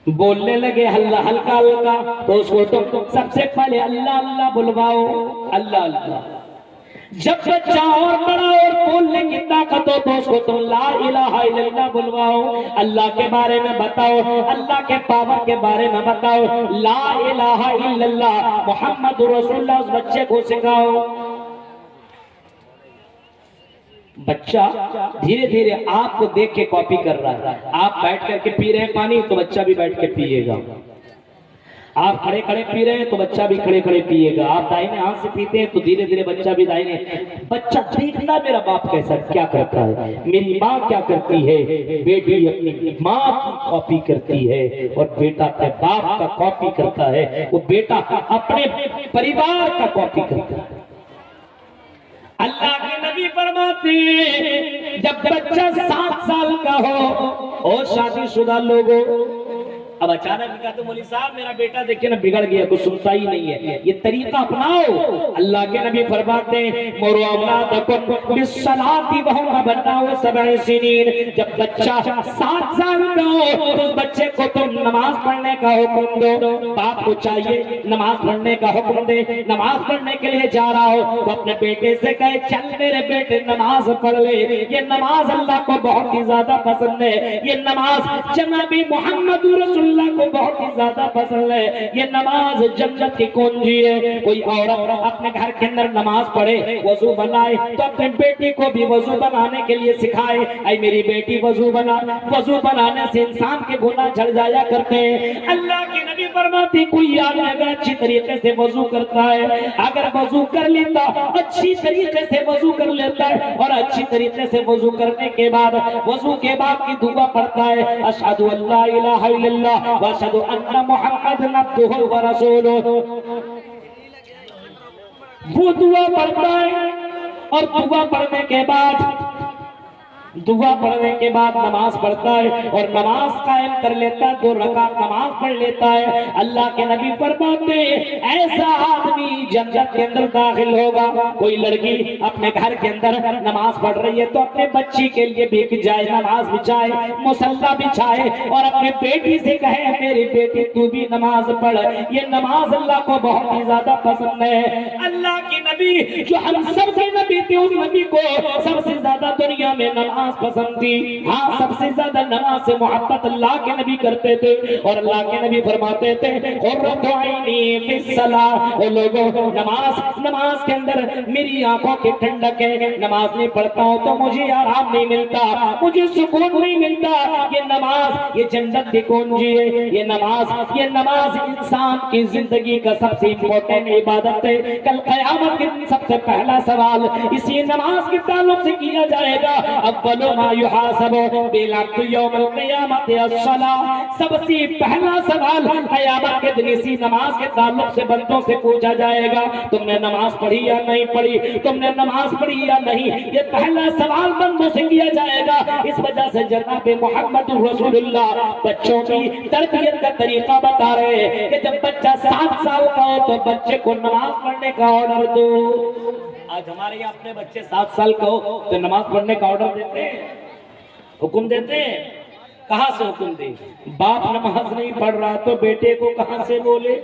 बोलने लगे हल्ला हल्का हल्का तो उसको तो सबसे पहले अल्लाह अल्लाह बुलवाओ, अल्लाह अल्लाह। जब बच्चा और बड़ा और बोलने की ताकत हो तो उसको तुम ला इलाहा इल्लल्लाह बुलवाओ, अल्लाह के बारे में बताओ, अल्लाह के पावर के बारे में बताओ, ला इलाहा इल्लल्लाह मुहम्मद रसूलुल्लाह उस बच्चे को सिखाओ। बच्चा धीरे धीरे आपको देख के कॉपी कर रहा है, आप बैठ करके पी रहे हैं पानी तो बच्चा भी बैठ के पिएगा, आप खड़े खड़े पी रहे हैं तो बच्चा भी खड़े खड़े पिएगा, आप दाहिने हाथ से पीते हैं तो धीरे धीरे बच्चा भी दाहिने। बच्चा देखना मेरा बाप कैसा क्या करता है, मेरी माँ क्या करती है, बेटी अपनी माँ की कॉपी करती है और बेटा अपने बाप का कॉपी करता है, वो बेटा अपने परिवार का कॉपी करता है। अल्लाह के नबी फरमाते जब बच्चा 7 साल का हो और शादीशुदा लोगों, अब अचानक कहा तो मौलवी साहब मेरा बेटा देखिए ना बिगड़ गया, कुछ सुनता ही नहीं है, ये तरीका अपनाओ। अल्लाह के नबी फरमाते हैं मोरो औलादकुम बिस्सलाती व हुम अबनाउ सब'i सिनीन, जब बच्चा 7 साल का हो तो उस बच्चे को तुम नमाज पढ़ने का हुक्म दो। बाप को चाहिए नमाज पढ़ने का हुक्म दे, नमाज पढ़ने के लिए जा रहा हो तो अपने बेटे से कहे चल मेरे बेटे नमाज पढ़ ले, ये नमाज अल्लाह को बहुत ही ज्यादा पसंद है, ये नमाज जनाबी मोहम्मद रसूल को बहुत ही ज्यादा पसंद है, ये नमाज जन्नत की कुंजी है। कोई औरत अपने घर के अंदर नमाज पढ़े, वजू बनाए तो अपने बेटी को भी वजू बनाने के लिए सिखाए। ऐ मेरी बेटी वजू बना, वजू बनाने से इंसान के गुनाह झड़ जाया करते हैं। अल्लाह के नबी फरमाते कोई आदमी अगर अच्छी तरीके से वजू करता है, अगर वजू कर लेता अच्छी तरीके से वजू कर लेता है और अच्छी तरीके से वजू करने के बाद वजू के बाद की दुआ पढ़ता है अशहदु अल्ला इलाहा इल्लल्लाह वअशहदु अन्ना मुहम्मदन अब्दुहु व रसूलुहु, वो दुआ पढ़ता है और दुआ पढ़ने के बाद नमाज पढ़ता है और नमाज कायम कर लेता है, 2 रकात नमाज पढ़ लेता है। अल्लाह के नबी फरमाते ऐसा आदमी जन्नत के अंदर दाखिल होगा। कोई लड़की अपने घर के अंदर नमाज पढ़ रही है तो अपने बच्ची के लिए भी जाए नमाज बिछाए, मुसल्ला बिछाए और अपनी बेटी से कहे मेरी बेटी तू भी नमाज पढ़, ये नमाज अल्लाह को बहुत ही ज्यादा पसंद है। अल्लाह के नबी जो हम सब के नबी थे उस नबी को सबसे ज्यादा दुनिया में नमाज नमाज पसंद थी। हाँ, सबसे ज्यादा नमाज से मोहब्बत अल्लाह के नबी करते थे और अल्लाह के नबी फरमाते थे लोगों नमाज के अंदर मेरी आंखों की ठंडक है। नमाज नहीं पढ़ता हूँ तो मुझे आराम नहीं मिलता, मुझे सुकून नहीं मिलता। ये नमाज, ये जन्नत की कुंजी है। ये नमाज इंसान की जिंदगी का सबसे इम्पोर्टेंट इबादत है। कल क़यामत के दिन सबसे पहला सवाल इसी नमाज के ताल्लुक से किया जाएगा। अव्वलु मा युहासबु बिल अब्दु यौमल क़ियामति अस्सलाह। सबसे पहला सवाल क़यामत के दिन इसी नमाज के ताल्लुक से बंदों से पूछा जाएगा, तुमने नमाज पढ़ी या नहीं पढ़ी, तुमने नमाज पढ़ी या नहीं। ये पहला सवाल बंदों से किया जाएगा। इस वजह से जनाब मोहम्मद रसूलुल्लाह बच्चों की तरबियत का तरीका बता रहे हैं कि जब बच्चा 7 साल का हो तो बच्चे को नमाज पढ़ने का ऑर्डर दो। आज हमारे यहाँ अपने बच्चे 7 साल का हो तो नमाज पढ़ने का ऑर्डर देते हैं, हुक्म देते हैं। कहाँ से हुक्म दे? बाप नमाज नहीं पढ़ रहा तो बेटे को कहाँ से बोले?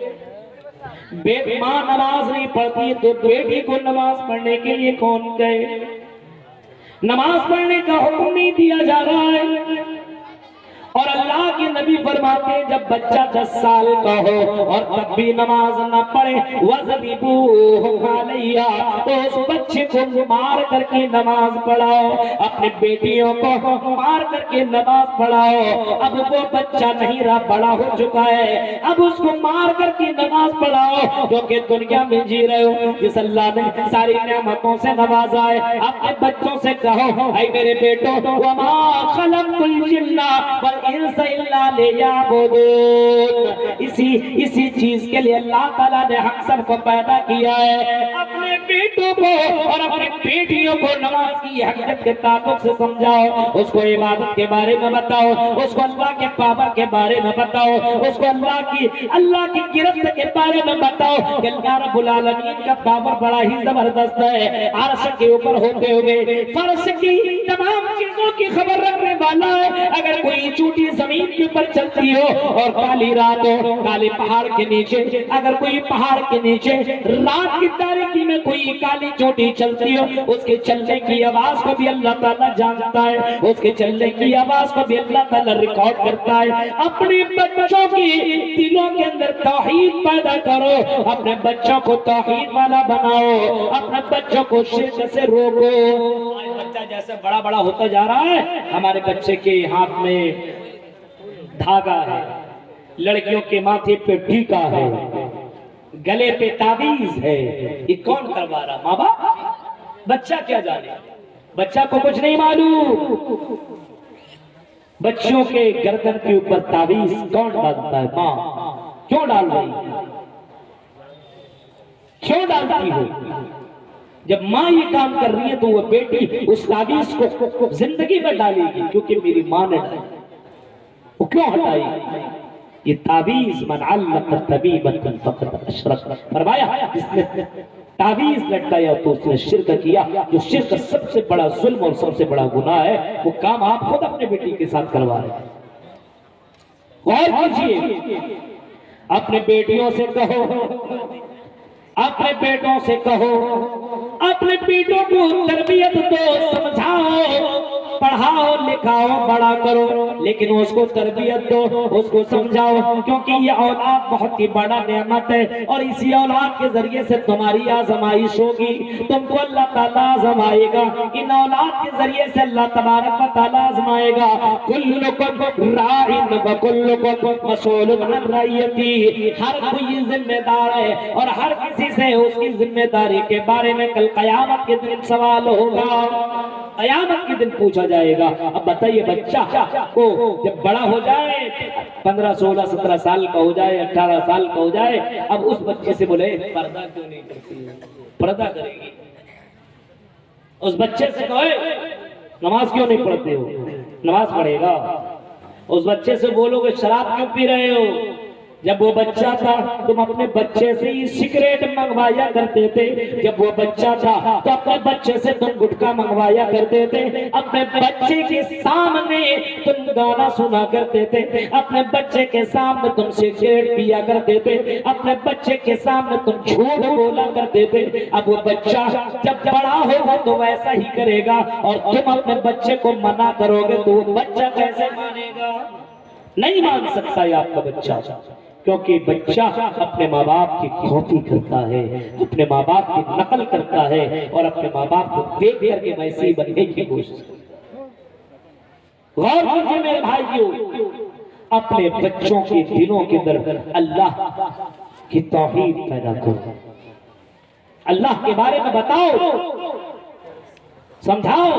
माँ नमाज नहीं पढ़ती तो बेटी को नमाज पढ़ने के लिए कौन कहे? नमाज पढ़ने का हुक्म नहीं दिया जा रहा है। और अल्लाह के नबी फरमाते हैं जब बच्चा 10 साल का हो और तब भी नमाज न पढ़े वज़रिबूहु अलैहा, तो उस बच्चे को मार करके नमाज पढ़ाओ। अपने बेटियों को मार करके नमाज पढ़ाओ। अब वो बच्चा नहीं रहा, बड़ा हो चुका है, अब उसको मार करके नमाज पढ़ाओ। क्योंकि दुनिया में जी रहे हो जिस अल्लाह ने सारी नेमतों से नवाजा है, अपने बच्चों से कहो ऐ मेरे बेटो वमा खलक़ुल जिन्ना वल इंसा इल्ला लियअबुदून। इसी चीज के लिए अल्लाह ताला ने हम सबको पैदा किया है। अपने बेटों को और अपनी बेटियों को नमाज की हकीकत के ताल्लुक से समझाओ, उसको इबादत के बारे में बताओ, उसको अल्लाह के पावर के बारे में बताओ, उसको अल्लाह की गिरफ्त के बारे में बताओ कि अल्लाह रब्बुल आलमीन का पावर बड़ा ही जबरदस्त है। अर्श के ऊपर होते हुए फर्श की तमाम चीजों की खबर रखने वाला है। अगर कोई चोटी जमीन के ऊपर चलती हो और काली रात हो, काले पहाड़ के नीचे, अगर कोई पहाड़ के नीचे रात की तारीकी में कोई काली चोटी चलती हो, उसके चलने की आवाज को भी अल्लाह ताला जानता है, उसके चलने की आवाज को भी अल्लाह ताला रिकॉर्ड करता है। अपने बच्चों की दिलों के अंदर तौहीद पैदा करो, अपने बच्चों को तौहीद वाला बनाओ, अपने बच्चों को शिर्क से रोको। बच्चा जैसे बड़ा बड़ा होता जा रहा है, हमारे बच्चे के हाथ में धागा है, लड़कियों के माथे पे टीका है, गले पे ताबीज है। ये कौन करवा रहा? माँ बाप। बच्चा क्या जाने, बच्चा को कुछ नहीं मालूम। बच्चों के गर्दन के ऊपर ताबीज कौन डालता है? माँ। क्यों डाल रही, क्यों डालती हो? जब माँ ये काम कर रही है तो वो बेटी उस ताबीज को जिंदगी में डालेगी, क्योंकि मेरी माँ ने डाली। वो क्यों हटाई? ये ताबीज मन अल्लक़ तबीबतन फ़क़द अशरक, फरमाया जिसने ताबीज लटकाया तो उसने शिर्क किया। जो शिर्क सबसे बड़ा जुल्म और सबसे बड़ा गुनाह है, वो काम आप खुद अपने बेटी के साथ करवा रहे हैं। गौर कीजिए, अपने बेटियों से कहो, अपने बेटों से कहो, अपने बेटों को तरबियत दो, समझाओ, पढ़ाओ, लिखाओ, बड़ा करो, लेकिन उसको तरबियत दो, उसको समझाओ, क्योंकि ये औलाद बहुत ही बड़ा नेमत है और इसी औलाद के जरिए से तुम्हारी आजमाइश होगी। तुमको अल्लाह ताला आजमाएगा, इन औलाद के जरिए से अल्लाह तबारक व तआला आजमाएगा। कुल्लुकुम राइन व कुल्लुकुम मसऊलुन अन रइयती। हर कोई जिम्मेदार है और हर किसी से उसकी जिम्मेदारी के बारे में कल क़यामत के दिन सवाल होगा, क़यामत के दिन पूछा जाएगा। अब बताइए, बच्चा को जब बड़ा हो जाए, 15, 16, 17 साल का हो जाए, 18 साल का हो जाए, अब उस बच्चे से बोले पर्दा क्यों नहीं करती है? पर्दा करेगी। उस बच्चे से कहे नमाज क्यों नहीं पढ़ते हो? नमाज पढ़ेगा। उस बच्चे से बोलोगे शराब क्यों पी रहे हो? जब वो बच्चा था तुम अपने बच्चे से ही सिगरेट मंगवाया करते थे, जब वो बच्चा था तो अपने बच्चे से तुम गुटखा मंगवाया करते थे, अपने बच्चे के सामने तुम गाना सुना करते थे, अपने बच्चे के सामने तुम सिगरेट पिया करते थे, अपने बच्चे के सामने तुम झूठ बोला करते थे। अब वो बच्चा जब बड़ा होगा तो वैसा ही करेगा, और तुम अपने बच्चे को मना करोगे तो वो बच्चा कैसे मानेगा? नहीं मान सकता है आपका बच्चा, क्योंकि बच्चा अपने माँ बाप की कॉपी करता है, अपने माँ बाप की नकल करता है और अपने माँ बाप को देख करके वैसे ही बनने की कोशिश करता है। गौर कीजिए मेरे भाइयों, अपने बच्चों के दिलों के अंदर अल्लाह की तौहीद पैदा करो, अल्लाह के बारे में बताओ, समझाओ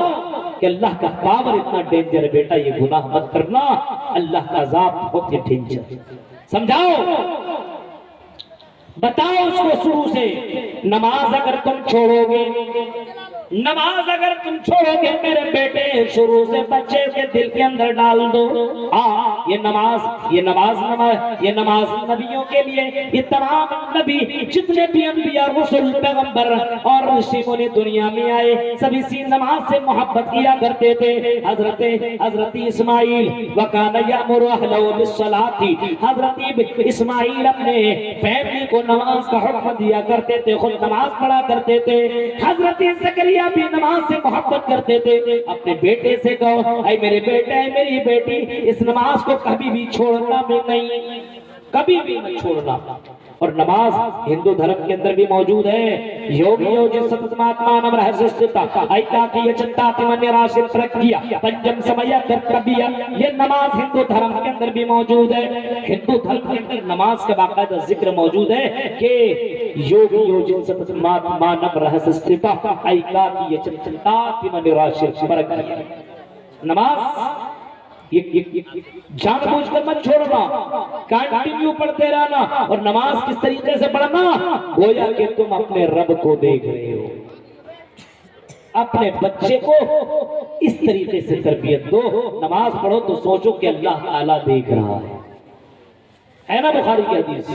कि अल्लाह का पावर इतना डेंजर है बेटा, ये गुनाह मत करना, अल्लाह का अज़ाब बहुत ही डेंजर। समझाओ, बताओ उसको शुरू से। नमाज अगर तुम छोड़ोगे, नमाज अगर तुम छोड़ोगे मेरे बेटे, शुरू से बच्चे के दिल के अंदर डाल दो, हाँ ये नमाज, ये नमाज नबियों के लिए, ये तमाम नबी जितने भी अंबिया रसूल पैगंबर और ऋषि मुनि दुनिया में आए सभी इसी नमाज से मोहब्बत किया करते थे। हजरत इस्माइल वकाना यामुरु अहलहु बिस्सलाती, हजरत इस्माइल अपने फैमिली को नमाज का हुक्म दिया करते थे, खुद नमाज पढ़ा करते थे। हजरत ज़करिया भी नमाज से मोहब्बत करते थे। अपने बेटे से कहो, ऐ मेरे बेटे, ऐ मेरी बेटी, इस नमाज को कभी भी छोड़ना भी नहीं, कभी भी मत छोड़ना। और नमाज हिंदू धर्म के अंदर भी मौजूद है। योगी योजित सततमात्मानं रहस्यस्थिता ऐकाकी यचन्ताति मन्यराशित प्रक्रिया पंचम समय कर्तव्य, ये नमाज हिंदू धर्म के अंदर भी मौजूद है। हिंदू धर्म के अंदर नमाज का बाकायदा जिक्र मौजूद है कि योगी योजित सततमात्मानं रहस्यस्थिता ऐकाकी यचन्ताति मन्यराशित प्रक्रिया। नमाज ये जानबूझकर मत छोड़ना, कंटिन्यू पढ़ते रहना। और नमाज किस तरीके से पढ़ना, गोया कि तुम अपने रब को देख रहे हो। अपने बच्चे को इस तरीके से तरबियत दो, नमाज पढ़ो तो सोचो कि अल्लाह ताला देख रहा है ना। बुखारी की हदीस,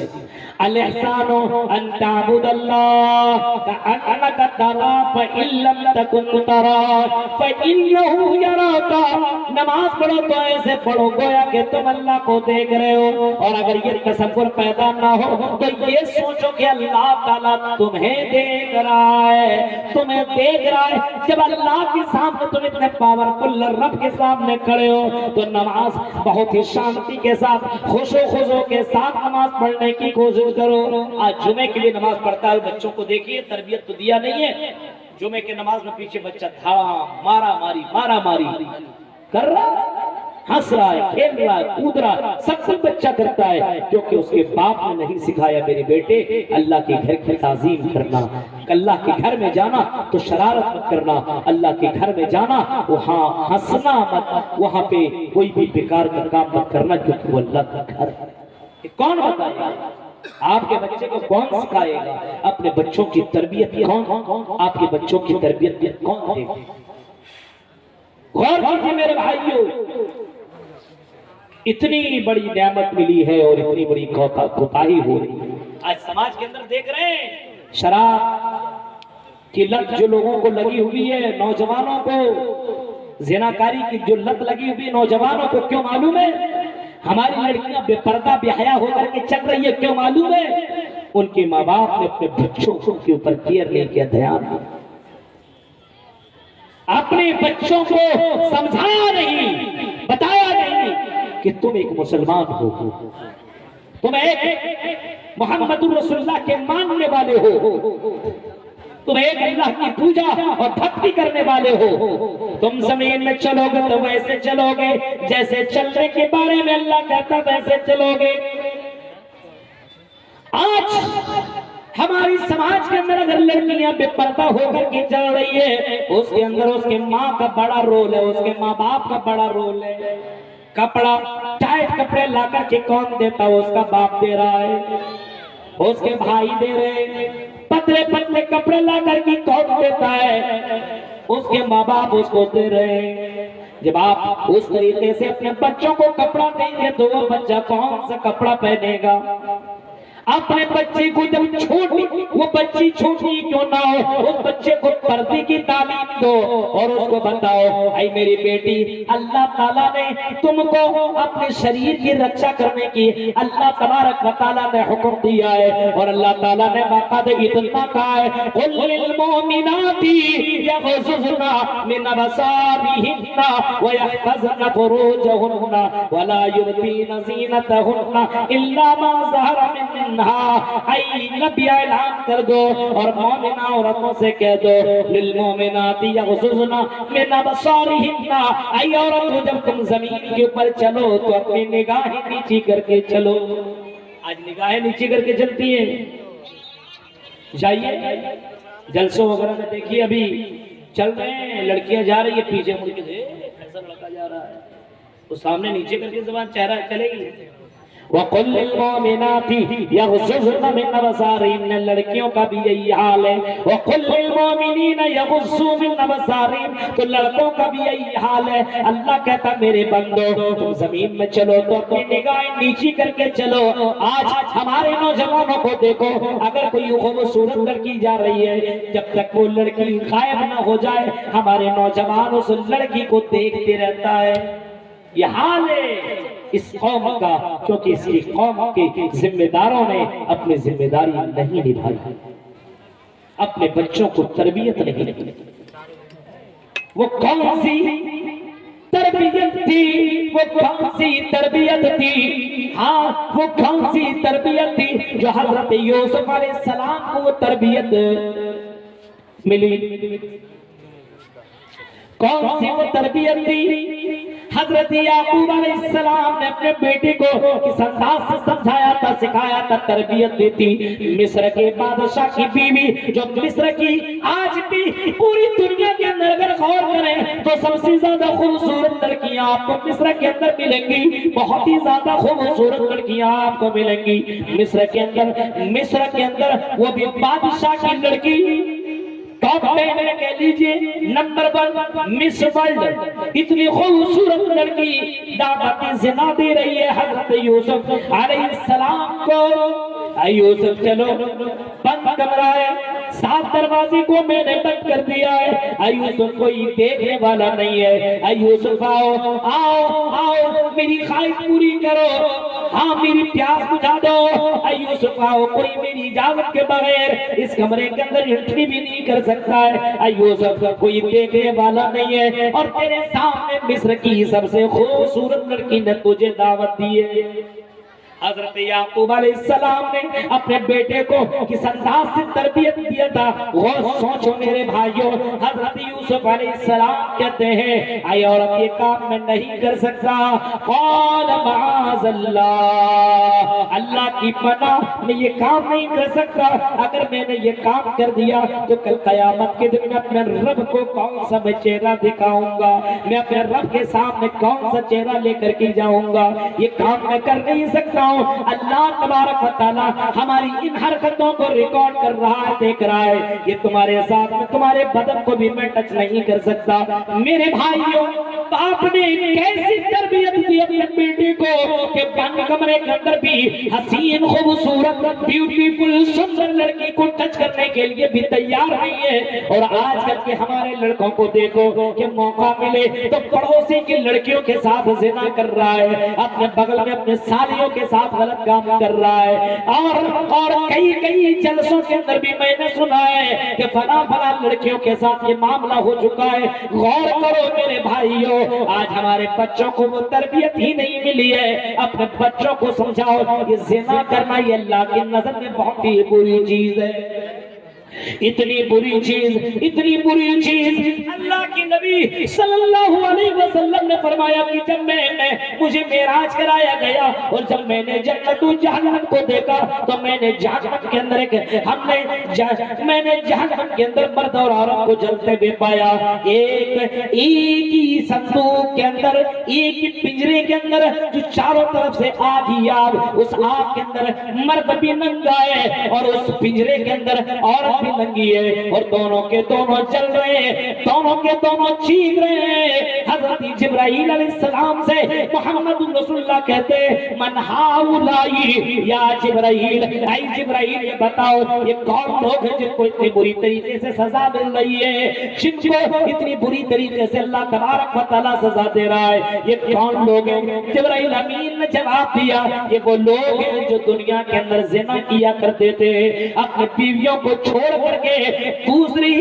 अल इहसानु अन ताबुदल्लाह कअन्नका तरा फइल्लम तकुन तरा फइन्नहु यराका। नमाज पढ़ो तो ऐसे पढ़ो गोया कि तुम अल्लाह को देख रहे हो। और अगर ये तसव्वुर पैदा ना हो तो ये सोचो कि अल्लाह ताला तुम्हें देख रहा है, तुम्हें देख रहा है। जब अल्लाह के सामने तुम इतने पावरफुल रब के सामने खड़े हो तो नमाज बहुत ही शांति के साथ, खुशो के साथ नमाज पढ़ने की कोशिश करो। आज जुमे के लिए नमाज पढ़ता है बच्चों को देखिए, तरबियत तो दिया नहीं है। जुमे के नमाज में पीछे बच्चा धाम मारा मारी कर रहा, हंस रहा है, खेल रहा है, कूद रहा है, सब कुछ बच्चा करता है, क्योंकि उसके बाप ने नहीं सिखाया मेरे बेटे अल्लाह के घर की ताजीम करना, अल्लाह के घर में जाना तो शरारत मत करना, अल्लाह के घर में जाना वहाँ हंसना मत, वहाँ पे कोई भी बेकार का काम मत करना, क्योंकि वो अल्लाह का घर है। कौन बताएगा आपके बच्चे को, कौन सिखाएगा? अपने बच्चों की तरबियत कौन, आपके बच्चों की तरबियत कौन देगा? गौर कीजिए मेरे भाइयों, इतनी बड़ी नेमत मिली है और इतनी बड़ी कोताही हो रही है। आज समाज के अंदर देख रहे हैं शराब की लत जो लोगों को लगी हुई है, नौजवानों को जिनाकारी की जो लत लगी हुई है नौजवानों को, क्यों मालूम है? हमारी लड़कियां बेपर्दा बेहया होकर के चल रही है, क्यों मालूम है? उनके माँ बाप ने अपने बच्चों के ऊपर केयर नहीं किया, ध्यान नहीं, अपने बच्चों को समझाया नहीं, बताया नहीं कि तुम एक मुसलमान हो, तुम एक मोहम्मदुर रसूलुल्लाह के मानने वाले हो, तुम एक अल्लाह की पूजा और भक्ति करने वाले हो। तुम जमीन में चलोगे तो वैसे चलोगे जैसे चलने के बारे में अल्लाह कहता वैसे चलोगे। आज हमारी समाज के अंदर अगर लड़कियां बेपर्दा होकर के चल रही है, उसके अंदर उसके माँ का बड़ा रोल है, उसके माँ बाप का बड़ा रोल है। कपड़ा टाइट कपड़े ला करके कौन देता है? उसका बाप दे रहा है, उसके भाई दे रहे हैं। पतले पतले कपड़े ला करके कौन देता है? उसके माँ बाप उसको दे रहे हैं। जब आप उस तरीके से अपने बच्चों को कपड़ा देंगे तो वो बच्चा कौन सा कपड़ा पहनेगा? अपने बच्चे को जब छोटी, वो बच्ची छोटी क्यों ना हो, उस बच्चे को पर्दे की तालीम दो और उसको बताओ, आई मेरी बेटी, अल्लाह ताला ने तुमको अपने शरीर की रक्षा करने की अल्लाह तबारक व तआला ने हुक्म दिया है। और अल्लाह ताला ने बाकायदा इतना कहा है, कुल लिल मोमिनाती यग़ज़ुज़ना मिन अबसारिहिन्ना व यहफ़ज़ना फुरूजहुन्ना व ला युबदीना ज़ीनतहुन्ना इल्ला मा ज़हरा मिन आई नबी ऐलान कर दो और मोमिना औरतों से कह दो, लिल मोमिनाती यग़ज़ुज़ना मिन अबसारिहिन्ना, आई औरतों जब तुम जमीन के ऊपर चलो तो अपनी निगाहें नीची करके चलो। आज निगाहें नीची करके चलती है। जाइए जलसों वगैरह में देखिए, अभी चल रहे हैं, लड़कियां जा रही है पीछे मुड़ के, ऐसा लड़का जा रहा है तो सामने नीचे करके जबान चेहरा चलेगी। वक़ुल लिल मोमिनाती यग़ज़ुज़ना मिन अबसारिहिन्ना, लड़कियों का भी यही हाल है। वक़ुल लिल मोमिनीना यग़ुज़्ज़ू मिन अबसारिहिम, तो लड़कों का भी यही हाल है। अल्लाह कहता मेरे बंदो तुम जमीन में चलो तो अपनी निगाहें नीची करके चलो। आज हमारे नौजवानों को देखो, अगर कोई खूबसूरत लड़की जा रही है, जब तक वो लड़की गायब न हो जाए हमारे नौजवान उस लड़की को देखते रहता है। यह हाल है इस कौम का, क्योंकि इसी कौम के जिम्मेदारों ने अपनी जिम्मेदारी नहीं निभाई, अपने बच्चों को तरबियत नहीं दी। वो कौन सी तरबियत थी? वो कौन सी तरबियत थी? हाँ, वो कौन सी तरबियत थी जो हजरत यूसुफ अलैहिस्सलाम को वो तरबियत मिली? कौन सी वो तरबियत थी? हजरत याकूब अलैहिस्सलाम ने अपने बेटे को किस अंदाज से समझाया था, सिखाया था, तरबियत दी थी। मिस्र के बादशाह की बीवी, जो मिस्र की आज भी पूरी दुनिया के अंदर अगर गौर करें तो सबसे ज्यादा खूबसूरत लड़कियां आपको मिस्र के अंदर मिलेंगी। बहुत ही ज्यादा खूबसूरत लड़कियां आपको मिलेंगी मिस्र के अंदर। मिस्र के अंदर वो भी बादशाह की लड़की, टॉप 10 में कह लीजिए नंबर 1 मिस वर्ल्ड, इतनी खूबसूरत लड़की दावत ज़िना दे रही है हजरत यूसुफ अलैहिस्सलाम को। यूसुफ चलो, बंद कमरा है, 7 दरवाजे को मैंने बंद कर दिया है, यूसुफ कोई देखने वाला नहीं है। यूसुफ आओ आओ आओ, मेरी ख्वाहिश पूरी करो, हाँ मेरी प्यास बुझा दो। यूसुफ आओ, कोई मेरी इजाजत के बगैर इस कमरे के अंदर एंट्री भी नहीं कर सकता है। यूसुफ कोई देखने वाला नहीं है और तेरे सामने मिस्र की सबसे खूबसूरत लड़की ने तुझे दावत दी है। हजरत याकूब अलैहिस्सलाम ने अपने बेटे को किस अंदाज से तरबियत दिया था, वो सोचो मेरे भाइयों। हजरत यूसुफ अलैहिस्सलाम कहते हैं, आई औरत ये काम मैं नहीं कर सकता, क़ाल मआज़ल्लाह, अल्लाह की पनाह, मैं ये काम नहीं कर सकता। अगर मैंने ये काम कर दिया तो कल क़यामत के दिन मैं अपने रब को कौन सा मैं चेहरा दिखाऊंगा, मैं अपने रब के सामने कौन सा चेहरा लेकर के जाऊंगा। ये काम मैं कर नहीं सकता। अल्लाह तबारक व तआला हमारी इन हरकतों को रिकॉर्ड कर रहा है, देख रहा है। ये तुम्हारे साथ में तुम्हारे बदन को भी मैं टच नहीं कर सकता। मेरे भाइयों, बाप ने कैसी तरबियत दी अपने बेटे को कि बंद कमरे के अंदर भी हसीन खूबसूरत ब्यूटीफुल सुंदर लड़की को टच करने के लिए भी तैयार नहीं है। और आजकल के हमारे लड़कों को देखो कि मौका मिले तो पड़ोसी की लड़कियों के साथ ज़िना कर रहा है, अपने बगल में अपने सालियों के साथ गलत काम कर रहा है। और कई जलसों के अंदर भी मैंने सुना है कि फला लड़कियों के साथ ये मामला हो चुका है। गौर करो मेरे भाइयों, आज हमारे बच्चों को वो तरबियत ही नहीं मिली है। अपने बच्चों को समझाओ, ये ज़िना करना ये अल्लाह की नजर में बहुत ही बुरी चीज है। इतनी बुरी चीज अल्लाह की नबी सल्लल्लाहु अलैहि वसल्लम ने फरमाया कि जब मुझे मेराज कराया गया और जब मैंने जन्नत और जहन्नम को देखा तो मैंने जहन्नम के अंदर मैंने जहन्नम के अंदर मर्द और औरत को जलते हुए पाया। एक ही संदूक के अंदर, एक ही पिंजरे के अंदर, जो चारों तरफ से आग ही आग, उस आग के अंदर मर्द भी नंगा है और उस पिंजरे के अंदर औरत भी नंगी है और दोनों के दोनों चल रहे हैं, दोनों के दोनों चीख रहे हैं। हजरत जिब्राइल अलैहिस्सलाम से मोहम्मद रसूलुल्लाह कहते मन हाउलाई या जिब्राइल, ऐ जिब्राइल ये बताओ ये कौन लोग हैं जिनको इतनी बुरी तरीके से सजा मिल रही है, जिनको इतनी बुरी तरीके से अल्लाह तबारक व तआला सजा दे रहा है, ये कौन लोग हैं? जिब्राइल अमीन ने जवाब दिया ये वो लोग हैं जो दुनिया के अंदर ज़िना किया करते थे, अपनी बीवियों को छोड़ करके दूसरी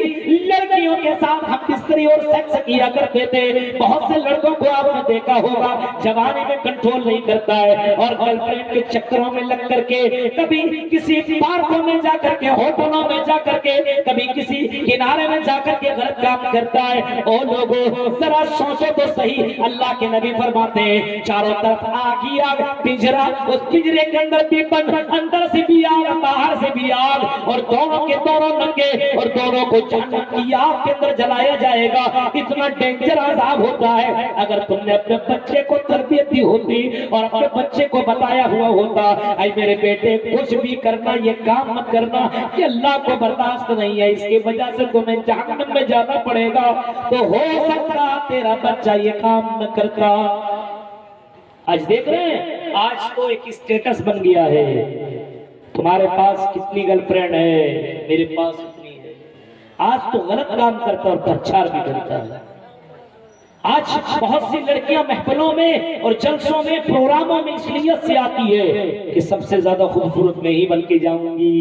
लड़कियों के साथ हम बिस्तरी और सेक्स किया करते थे। बहुत से लड़कों को आपने देखा होगा जवानी में कंट्रोल नहीं करता है और गर्लफ्रेंड के चक्करों में लग करके कभी किसी पार्कों में जाकर के, होटलों में जाकर के, कभी किसी किनारे में जाकर के गलत काम करता है। ओ लोगों जरा सोचो तो सही, अल्लाह के नबी फरमाते हैं चारों तरफ आग ही आग, पिंजरा, उस पिंजरे के अंदर भी बंद, अंदर से भी आग बाहर से भी आग, और दोनों के दोनों नंगे और दोनों को जहन्नम की आग के अंदर जलाया जाएगा। इतना डेंजर अज़ाब होता है। अगर तुमने अपने बच्चे को तरबियत दी होती और अपने बच्चे को बताया हुआ होता ऐ मेरे बेटे कुछ भी करना ये काम मत करना, ये अल्लाह को बर्दाश्त नहीं है, इसकी वजह से तुम्हें जहन्नम में जाना पड़ेगा, तो हो सकता तेरा बच्चा ये काम न करता। आज देख रहे हैं, आज तो एक स्टेटस बन गया है, तुम्हारे पास कितनी गर्लफ्रेंड है, मेरे पास कितनी है। आज तो गलत काम करता और प्रचार भी करता है। आज बहुत सी लड़कियां महफिलों में और जलसों में, प्रोग्रामों में इसलिए से आती है कि सबसे ज्यादा खूबसूरत मैं ही बन के जाऊंगी,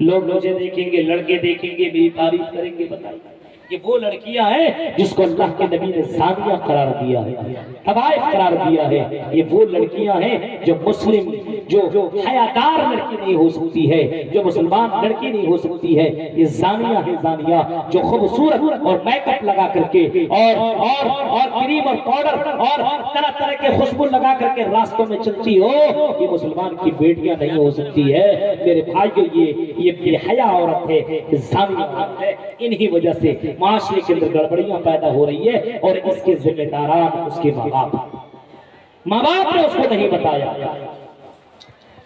लोग मुझे देखेंगे, लड़के देखेंगे, मेरी तारीफ करेंगे। बताइए ये वो लड़कियां हैं जिसको अल्लाह के नबी ने ज़ानिया करार दिया है, हवाइफ करार दिया है। ये वो लड़कियां हैं जो मुस्लिम, जो हयादार लड़की नहीं हो सकती है, जो मुसलमान लड़की नहीं हो सकती है, ये ज़ानिया है। ज़ानिया जो खूबसूरत और मेकअप लगा करके और क्रीम और पाउडर और तरह तरह के खुशबू लगा करके रास्तों में चलती हो, ये मुसलमान की बेटियां नहीं हो सकती है। मेरे भाइयों ये बेहया औरत है, ज़ानिया औरत है। इन्हीं वजह से माशरे के अंदर गड़बड़ियां पैदा हो रही है और इसके जिम्मेदारान उसके माँ बाप ने उसको नहीं बताया,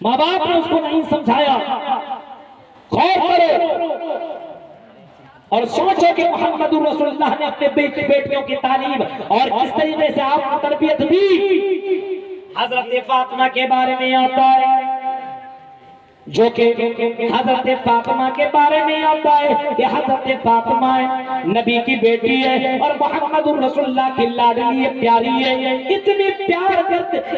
माँ बाप ने उसको नहीं समझाया। गौर करो और सोचो कि मोहम्मद रसूलुल्लाह ने अपने बेटियों की तालीम और किस तरीके से आपको तरबियत दी। हजरत फातिमा के बारे में आता है, जो कि हजरत फातिमा के बारे में आता है कि हजरत फातिमा नबी की बेटी है और मोहम्मद रसूलुल्लाह की लाडली है, प्यारी है।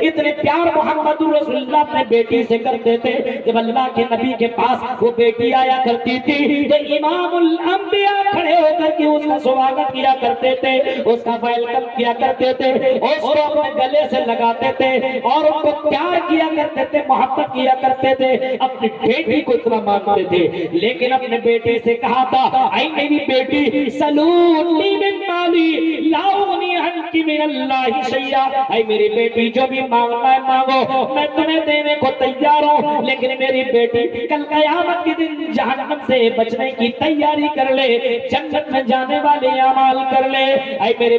इतने प्यार मोहम्मद रसूलुल्लाह अपने बेटी से करते थे। जब अल्लाह के नबी के पास वो बेटी आया करती थी तो इमामुल अंबिया खड़े होकर के उसका स्वागत किया करते थे, उसका वेलकम किया करते थे, उसको अपने गले से लगाते थे और उनको प्यार किया करते थे, मोहब्बत किया करते थे, अपनी बेटी को इतना मानते थे। लेकिन अपने बेटे से कहा था आई मेरी बेटी सलूनी मिन माली लाउनी अन्की मिनल्लाहि शैया, आई मेरी बेटी जो भी मांगना है मांगो, मैं तुम्हें देने को तैयार हूँ, लेकिन मेरी बेटी कल क़यामत के दिन जहन्नम से बचने की तैयारी कर ले, जन्नत में जाने वाले अमाल कर ले। आई मेरी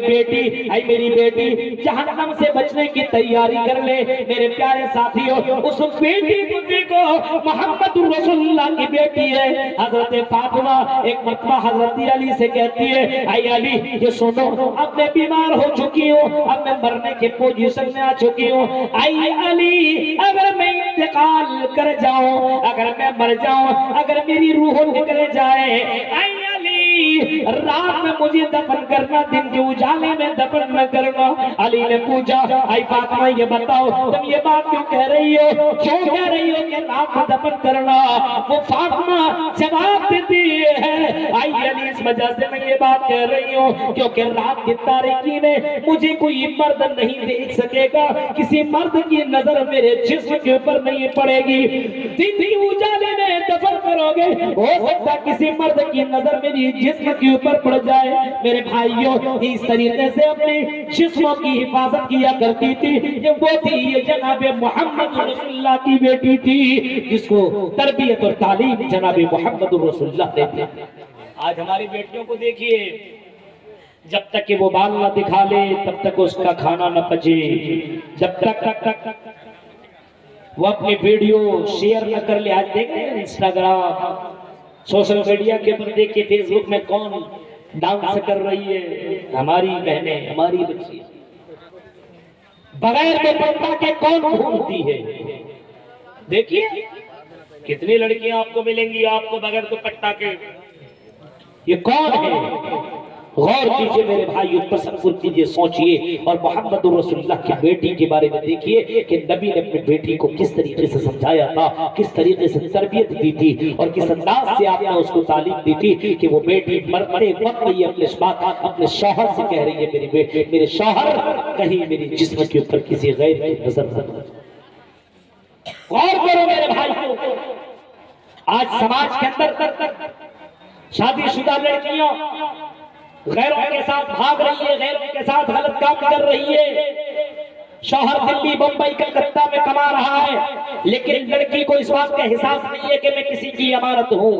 बेटी जहन्नम से बचने की तैयारी कर ले। मेरे प्यारे साथियों, उस बेटी को देखो, मोहम्मद रसूलुल्लाह की बेटी है हजरत फातिमा। एक मरतबा हजरत अली से कहती है आई अली ये सुनो, अब मैं बीमार हो चुकी हूँ, अब मैं मरने के पोजीशन में आ चुकी हूँ। आई अली अगर मैं इंतकाल कर जाऊं, अगर मैं मर जाऊं, अगर मेरी रूह निकल जाए, आई रात में मुझे दफन करना, दिन के उजाले में दफन न करना। अली ने पूछा आई फातिमा ये बताओ तुम ये बात क्यों कह रही हो, क्यों कह रही हो कि रात में दफन करना। वो फातिमा जवाब देती है आई अली इस वजह से मैं ये बात कह रही हूँ क्योंकि रात की तारीकी में मुझे कोई मर्द नहीं देख सकेगा, किसी मर्द की नजर मेरे जिस्म के ऊपर नहीं पड़ेगी। दिन के उजाले में दफन करोगे, हो सकता किसी मर्द की नजर मेरी जिस्म के ऊपर पड़ जाए। मेरे भाइयों इस तरीके से अपने जिस्मों की हिफाजत किया करती थी। ये वो थी, ये जनाबे मोहम्मद रसूलुल्लाह की बेटी थी जिसको तरबियत और तालीम जनाबे मोहम्मद रसूलुल्लाह देते। आज हमारी बेटियों को देखिए, जब तक कि वो बाल न दिखा ले तब तक उसका खाना न पचे, जब तक वो अपनी वीडियो शेयर न कर ले। आज देख रहे हैं इंस्टाग्राम, सोशल मीडिया के ऊपर देखिए, फेसबुक में कौन डांस कर रही है, हमारी बहनें, हमारी बच्ची बगैर दुपट्टा के कौन घूमती है। देखिए कितनी लड़कियां आपको मिलेंगी आपको बगैर दुपट्टा के, ये कौन है? गौर कीजिए मेरे भाइयों, तसव्वुर कीजिए, सोचिए। और मोहम्मद रसूलुल्लाह की बेटी के बारे में देखिए कि नबी ने अपनी बेटी को किस तरीके से समझाया था, किस तरीके से तरबियत दी थी और किस अंदाज से आपने उसको तालीम दी थी कि वो बेटी मरते वक्त ये अपने शौहर से कह रही है, मेरे शौहर कहीं मेरे जिस्म के ऊपर किसी गैर की नजर न हो। गौर करो मेरे भाइयों, आज समाज के अंदर शादीशुदा लड़कियां गैरों के साथ भाग रही है, गैरों के साथ गलत काम कर रही है। शौहर दिल्ली, बंबई, कलकत्ता में कमा रहा है, लेकिन लड़की को इस बात का एहसास नहीं है कि मैं किसी की अमानत हूं,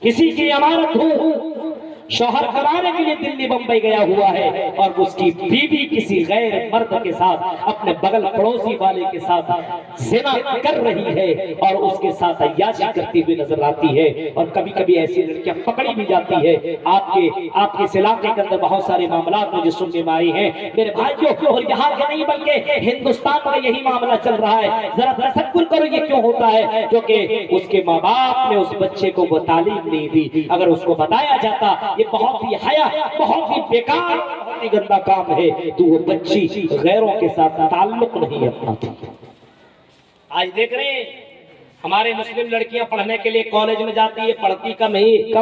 किसी की अमानत हूं। शौहर कमाने के लिए दिल्ली बंबई गया हुआ है और उसकी बीवी किसी गैर मर्द के साथ, अपने बगल पड़ोसी वाले के साथ ज़िना कर रही है और उसके साथ अय्याशी करती हुई नजर आती है। और कभी कभी ऐसी लड़कियां पकड़ी भी जाती है। आपके इस इलाके के अंदर बहुत सारे मामला मुझे सुनने में आए हैं मेरे भाइयों, और यहाँ के नहीं बल्कि हिंदुस्तान में यही मामला चल रहा है। जरा तसव्वुर करो ये क्यों होता है? क्योंकि उसके माँ बाप ने उस बच्चे को वो तालीम नहीं दी। अगर उसको बताया जाता ये बहुत ही हया, बहुत ही बेकार, बहुत ही गंदा काम है, तो वो बच्ची गैरों के साथ ताल्लुक नहीं अपनाती। आज देख रहे हैं हमारे मुस्लिम लड़कियां पढ़ने के लिए कॉलेज में जाती है, पढ़ती कम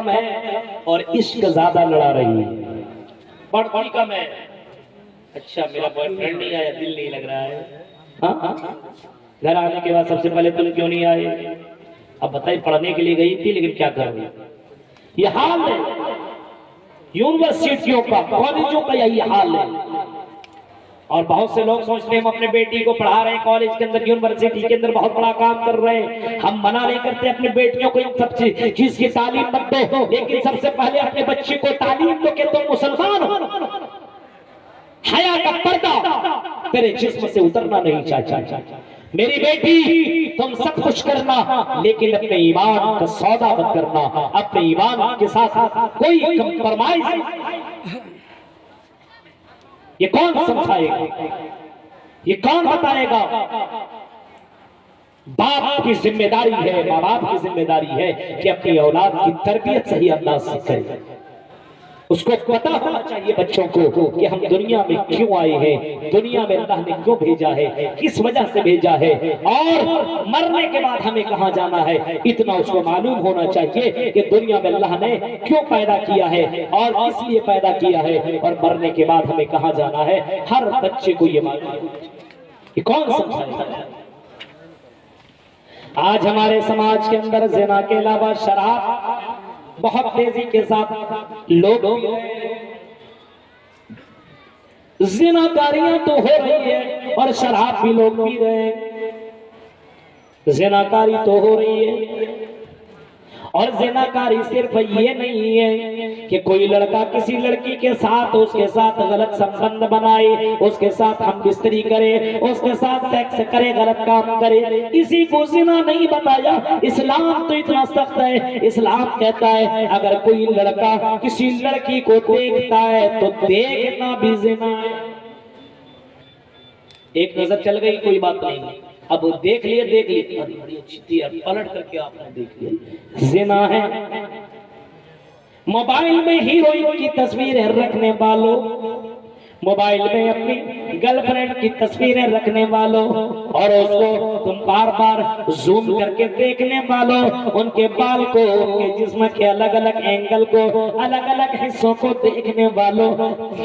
है और इश्क ज्यादा लड़ा रही है, पढ़ती कम है। अच्छा मेरा बॉयफ्रेंड नहीं आया, दिल नहीं लग रहा है। हाँ, घर आने के बाद सबसे पहले तुम क्यों नहीं आए? अब बताइए, पढ़ने के लिए गई थी लेकिन क्या कर रही? ये हाल है यूनिवर्सिटियों का, कॉलेजों का यही हाल है। और बहुत से लोग सोचते हैं हम अपने बेटी को पढ़ा रहे हैं कॉलेज के अंदर, यूनिवर्सिटी के अंदर बहुत बड़ा काम कर रहे हैं। हम मना नहीं करते अपनी बेटियों को इन सब चीज की तालीम मत दो, लेकिन सबसे पहले अपने बच्चे को तालीम दो कि तुम मुसलमान हो। हया का पर्दा तेरे जिस्म से उतरना नहीं चाहिए। मेरी बेटी तुम सब कुछ करना, लेकिन अपने ईमान का सौदा मत करना, अपने ईमान के साथ कोई कंप्रोमाइज। ये कौन समझाएगा? ये कौन बताएगा? बाप की जिम्मेदारी है, माँ बाप की जिम्मेदारी है कि अपनी औलाद की तरबियत सही अंदाज से करे। उसको पता होना चाहिए बच्चों को कि हम दुनिया में क्यों आए हैं, दुनिया में अल्लाह ने क्यों भेजा है, किस वजह से भेजा है और मरने के बाद हमें कहाँ जाना है। इतना उसको मालूम होना चाहिए कि दुनिया में अल्लाह ने क्यों पैदा किया है और किस लिए पैदा किया है और मरने के बाद हमें कहाँ जाना है। हर बच्चे को ये मालूम होना चाहिए। कौन समझाएगा? आज हमारे समाज के अंदर ज़िना के अलावा शराब बहुत तेजी के साथ लोग, ज़िनाकारियां तो हो रही है और शराब भी लोग पी रहे हैं। ज़िनाकारी तो हो रही है और ज़िनाकारी सिर्फ ये नहीं है कि कोई लड़का किसी लड़की के साथ उसके साथ गलत संबंध बनाए, उसके साथ हम बिस्तरी करे, उसके साथ सेक्स करे, गलत काम करे, इसी को ज़िना नहीं बताया। इस्लाम तो इतना सख्त है, इस्लाम कहता है अगर कोई लड़का किसी लड़की को देखता है तो देखना भी ज़िना है। एक नजर चल गई कोई बात नहीं, अब वो देख लिए बड़ी अच्छी थी, अब पलट करके आपने देख लिया, ज़िना है। मोबाइल में हीरोइन की तस्वीरें रखने वालों, मोबाइल में अपनी गर्लफ्रेंड की तस्वीरें रखने वालों और उसको तुम बार बार जूम करके देखने वालों, उनके बाल को, उनके जिस्म के अलग अलग एंगल को, अलग अलग हिस्सों को देखने वालों,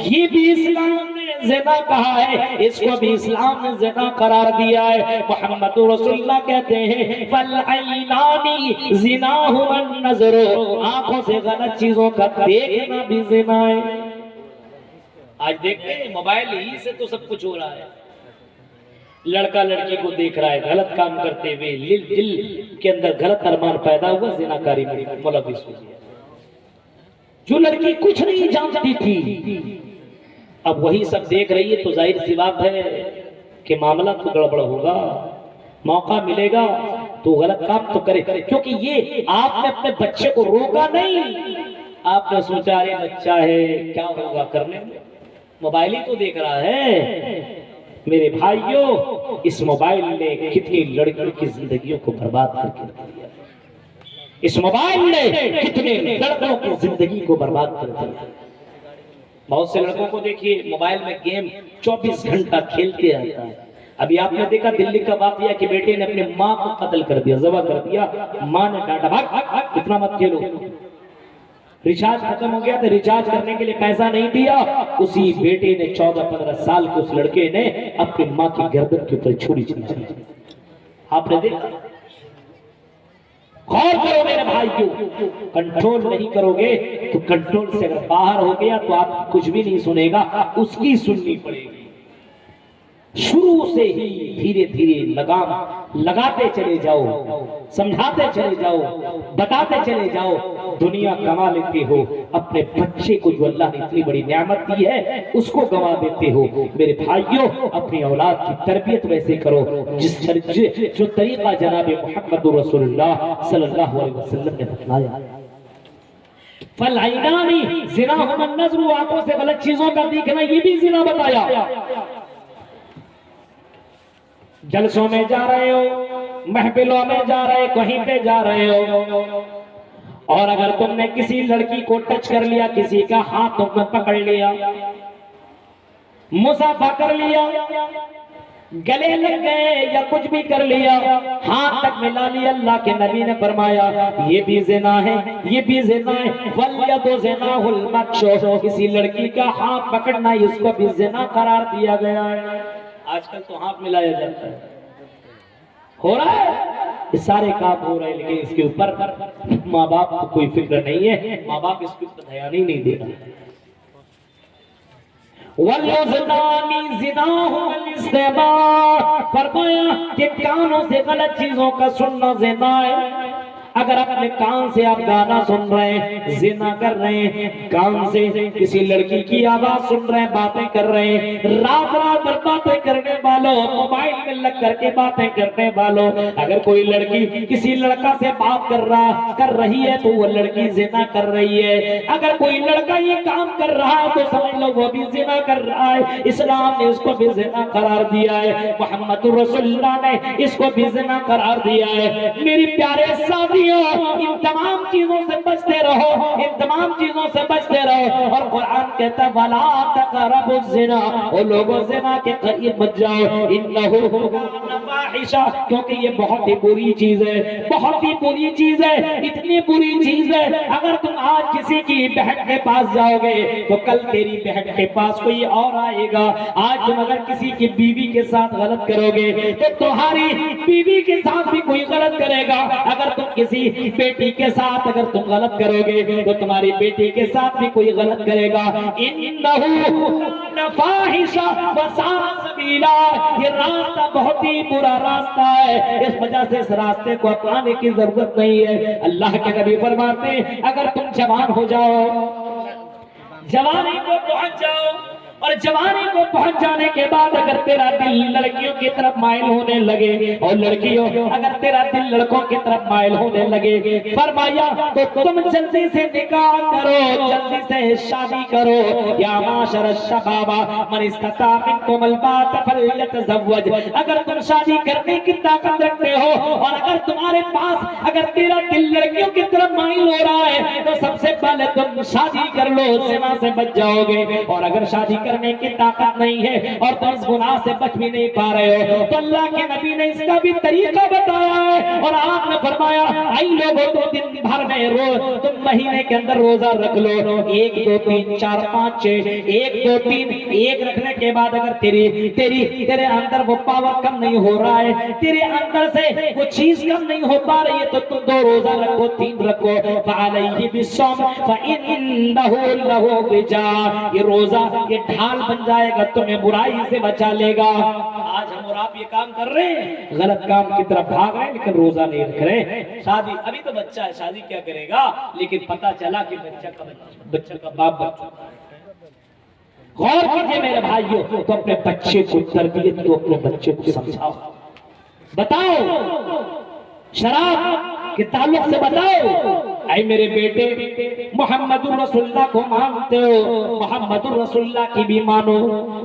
ये भी इस्लाम ने ज़िना कहा है, इसको भी इस्लाम ने ज़िना करार दिया है। मोहम्मद रसूलुल्लाह कहते हैं फल ऐनानी ज़िनाहुम नज़रो, आंखों से गलत चीजों का देखना भी ज़िना है। आज देखते हैं मोबाइल ही से तो सब कुछ हो रहा है। लड़का लड़की को देख रहा है गलत काम करते हुए, दिल के अंदर गलत अरमान पैदा हुआ, ज़िनाकारी में मुलव्विस हो गया। जो लड़की कुछ नहीं जानती थी अब वही सब देख रही है, तो जाहिर सी बात है कि मामला तो गड़बड़ होगा। मौका मिलेगा तो गलत काम तो करे, क्योंकि ये आपने अपने बच्चे को रोका नहीं, आपने सोचा अरे बच्चा है क्या होगा करने में, मोबाइल ही तो देख रहा है। मेरे भाइयों, इस मोबाइल ने कितनी लड़कियों की जिंदगियों को बर्बाद करके रख दिया, इस मोबाइल ने कितने लड़कों की जिंदगी को बर्बाद कर दिया। बहुत से लड़कों को देखिए मोबाइल में गेम 24 घंटा खेलते रहता है। अभी आपने देखा दिल्ली का वाकया कि बेटे ने अपनी माँ को कत्ल कर दिया, ज़बह कर दिया, माँ ने डांटा भाग इतना मत खेलो। रिचार्ज खत्म हो गया तो रिचार्ज करने के लिए पैसा नहीं दिया, उसी बेटे ने 14-15 साल के उस लड़के ने अपनी माँ की गर्दन के ऊपर छुरी चलाई। आपने देखा? गौर करो मेरे भाइयों, कंट्रोल नहीं करोगे तो कंट्रोल से अगर बाहर हो गया तो आप कुछ भी नहीं सुनेगा, उसकी सुननी पड़ेगी। शुरू से ही धीरे धीरे लगाम लगाते चले जाओ, समझाते चले जाओ, बताते चले जाओ, दुनिया कमा लेते हो, अपने बच्चे को जो अल्लाह ने इतनी बड़ी नेमत दी है उसको गंवा देते हो। मेरे भाइयों, अपनी औलाद की तरबियत वैसे करो जो तरीका जनाब मुहम्मद रसूलुल्लाह सल्लल्लाहु अलैहि वसल्लम ने बताया। फलआइनानी ज़िनाहुम अन-नज़्र, आंखों से गलत चीजों का देखना ये भी ज़िना बताया। जलसों में जा रहे हो, महफिलों में जा रहे, कहीं पे जा रहे हो, और अगर तुमने किसी लड़की को टच कर लिया, किसी का हाथ तुमने पकड़ लिया, मुसाफा कर लिया, गले लग गए या कुछ भी कर लिया, हाथ तक मिला लिया, अल्लाह के नबी ने फरमाया ये भी ज़िना है, ये भी ज़िना है। वल्यदु ज़िनाहुल मक्शूश, किसी लड़की का हाथ पकड़ना इसको भी ज़िना करार दिया गया है। आजकल तो हाथ मिलाया जाता है, हो रहा है, ये सारे काम हो रहे हैं, लेकिन इसके ऊपर माँ बाप को कोई फिक्र नहीं है, माँ बाप इसके ऊपर ध्यान ही नहीं दे रहे। फरमाया कि कानों से गलत चीजों का सुनना ज़िना है। अगर अपने कान से आप गाना सुन रहे हैं, ज़िना कर रहे हैं, कान से किसी लड़की की आवाज सुन रहे हैं, बातें कर रहे हैं, रात रात भर बातें करने वालों, मोबाइल में लग करके बातें करने वालों, अगर कोई लड़की किसी लड़का से बात कर रही है तो वो लड़की ज़िना कर रही है। अगर कोई लड़का ये काम कर रहा है तो समझ लो वो भी ज़िना कर रहा है। इस्लाम ने इसको भी ज़िना करार दिया है, मोहम्मद रसूलुल्लाह ने इसको भी ज़िना करार दिया है। मेरी प्यारे साथी, इन तमाम चीजों से बचते रहो, इन तमाम चीजों से बचते रहो। और कुरान कहता है वला तक़रबुज़ ज़िना, ओ लोगों ज़िना के करीब मत जाओ, इन्नहु काना फ़ाहिशा, क्योंकि ये बहुत ही बुरी चीज है, बहुत ही बुरी चीज है, इतनी बुरी चीज है। अगर तुम आज किसी की बहन के पास जाओगे तो कल तेरी बहन के पास कोई और आएगा। आज तुम अगर किसी की बीवी के साथ गलत करोगे तो तुम्हारी बीवी के साथ भी कोई गलत करेगा। अगर तुम किसी बेटी के साथ अगर तुम गलत करोगे तो तुम्हारी बेटी के साथ भी कोई गलत करेगा। इन्नहु काना फ़ाहिशा व साअ सबीला, ये रास्ता बहुत ही बुरा रास्ता है, इस वजह से इस रास्ते को अपनाने की जरूरत नहीं है। अल्लाह के नबी फरमाते हैं अगर तुम जवान हो जाओ, जवानी को पहुंच जाओ, और जवानी को पहुंच जाने के बाद अगर तेरा दिल लड़कियों की तरफ माइल होने लगे, और लड़कियों अगर तेरा दिल लड़कों की तरफ माइल होने लगे, फरमाया तो तुम जल्दी से निकाह करो, जल्दी से शादी करो। या माशर शबाबा मन इस्तता मिनकुम अलबात फलयतज़व्वज, अगर तुम शादी करने की ताकत रखते हो और अगर तुम्हारे पास अगर तेरा दिल लड़कियों की तरफ माइल हो रहा है तो सबसे पहले तुम शादी कर लो, ज़िना से बच जाओगे। और अगर शादी करने की ताकत नहीं है और तुम इस गुनाह से बच भी नहीं पा रहे हो तो अल्लाह के नबी ने इसका भी तरीका बताया है। और आपने फरमाया आई लोगों तो दिन भर में रोज तुम महीने के अंदर रोजा रख लो, 1 2 3 4 5 6, 1 2 3, 1 रखने के बाद अगर तेरे अंदर वो पावर कम नहीं हो रहा है, तेरे अंदर से वो चीज कम नहीं हो पा रही है तो तुम 2 रोजा रखो, 3 रखो। फ़अलैहि बिस्सौम फ़इन्नहु लहु विजा, ये रोजा ये ढाल बन जाएगा, तुम्हें बुराई से बचा लेगा। आज हम और आप ये काम कर रहे हैं, गलत काम की तरफ भाग रहे हैं लेकिन रोजा नहीं रख रहे। शादी अभी तो बच्चा है, शादी क्या करेगा, लेकिन पता चला कि बच्चा का बाप बन चुका है। गौर कीजिए मेरे भाइयों, तो अपने बच्चे को तरबियत दो, अपने बच्चे को समझाओ, बताओ शराब के ताल्लुक से बताओ। ऐ मेरे बेटे, मोहम्मदुर रसूलुल्लाह को मानते हो, मोहम्मदुर रसूलुल्लाह की भी मानो।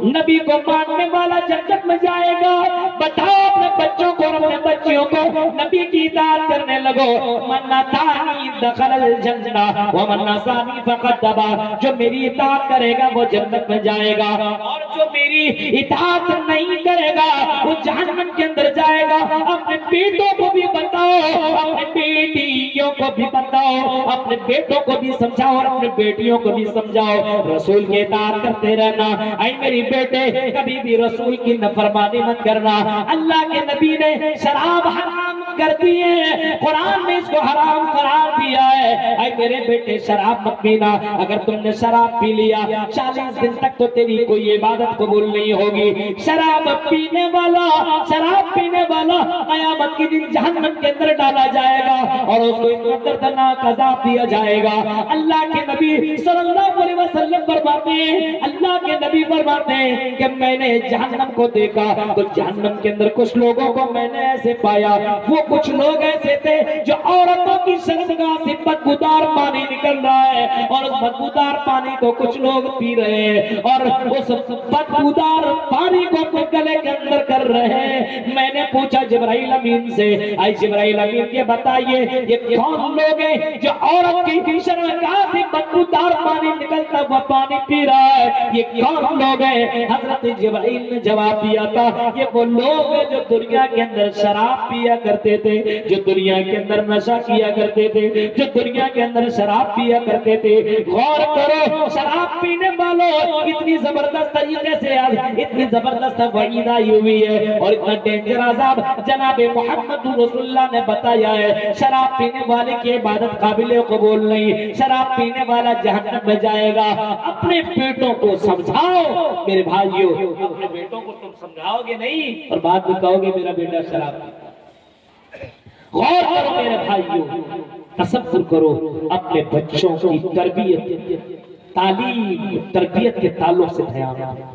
नबी को मानने वाला जन्नत में जाएगा। बताओ अपने बच्चों को और अपने बच्चियों को नबी की इताअत करने लगो। मन अतानी दखलल जन्नह व मन असानी फक़द अबा। जो मेरी इताअत करेगा वो जन्नत में जाएगा, और जो मेरी इताअत नहीं करेगा वो जहन्नम के अंदर जाएगा। अपने बेटों को भी बताओ, अपने बेटियों को भी बताओ, अपने बेटों को भी समझाओ और अपने बेटियों को भी समझाओ। रसूल के इताअत करते रहना। ऐ मेरी बेटे, कभी भी रसूल की नाफरमानी मत करना। अल्लाह के नबी ने शराब हराम कर दी है, कुरान ने इसको हराम करार दिया है। ऐ मेरे बेटे, शराब मत पीना। अगर तुमने शराब पी लिया 40 दिन तक तो तेरी कोई इबादत कबूल नहीं होगी। शराब पीने वाला क़यामत के दिन जहन्नम के अंदर डाला जाएगा और उसको इतना दर्दनाक अज़ाब दिया जाएगा। अल्लाह के नबी सल्लल्लाहु अलैहि वसल्लम फरमाते हैं, अल्लाह के नबी फरमाते हैं कि मैंने जहन्नम को देखा तो जहन्नम के अंदर कुछ लोगों को मैंने ऐसे पाया, वो कुछ लोग ऐसे थे जो औरतों की शर्मगाह से बदबूदार पानी निकल रहा है और उस बदबूदार पानी को कुछ लोग पी रहे हैं और उस बदबूदार पानी को अपने गले के अंदर कर रहे हैं। मैंने पूछा जिब्राइल अमीन से, आई जिब्राइल अमीन के बताइए ये कौन लोग हैं जो औरत की शर्मगाह से बदबूदार पानी निकलता हुआ पानी पी रहा है, ये कौन लोग हैं? हजरत जिब्राइल ने जवाब दिया था, ये वो लोग हैं जो दुनिया के अंदर शराब पिया करते थे, जो दुनिया के अंदर नशा किया करते थे, जो दुनिया के अंदर शराब पिया करते थे। गौर करो, शराब पीने वालों इतनी जबरदस्त तरीके से आज इतनी जबरदस्त वईद आई हुई है और इतना डेंजर अज़ाब जनाब मोहम्मद रसूलुल्लाह ने बताया है। शराब पीने वाले की इबादत काबिल कबूल नहीं, शराब पीने वाला जहन्नम में जाएगा। अपने बेटों को समझाओ मेरे भाइयों, अपने बेटों को तुम समझाओगे नहीं और बाद में कहोगे मेरा बेटा शराब पीता। गौर करो मेरे भाइयों, तसव्वुर करो अपने बच्चों की तरबियत, तालीम, तरबियत के ताल्लुक से ध्यान रखो।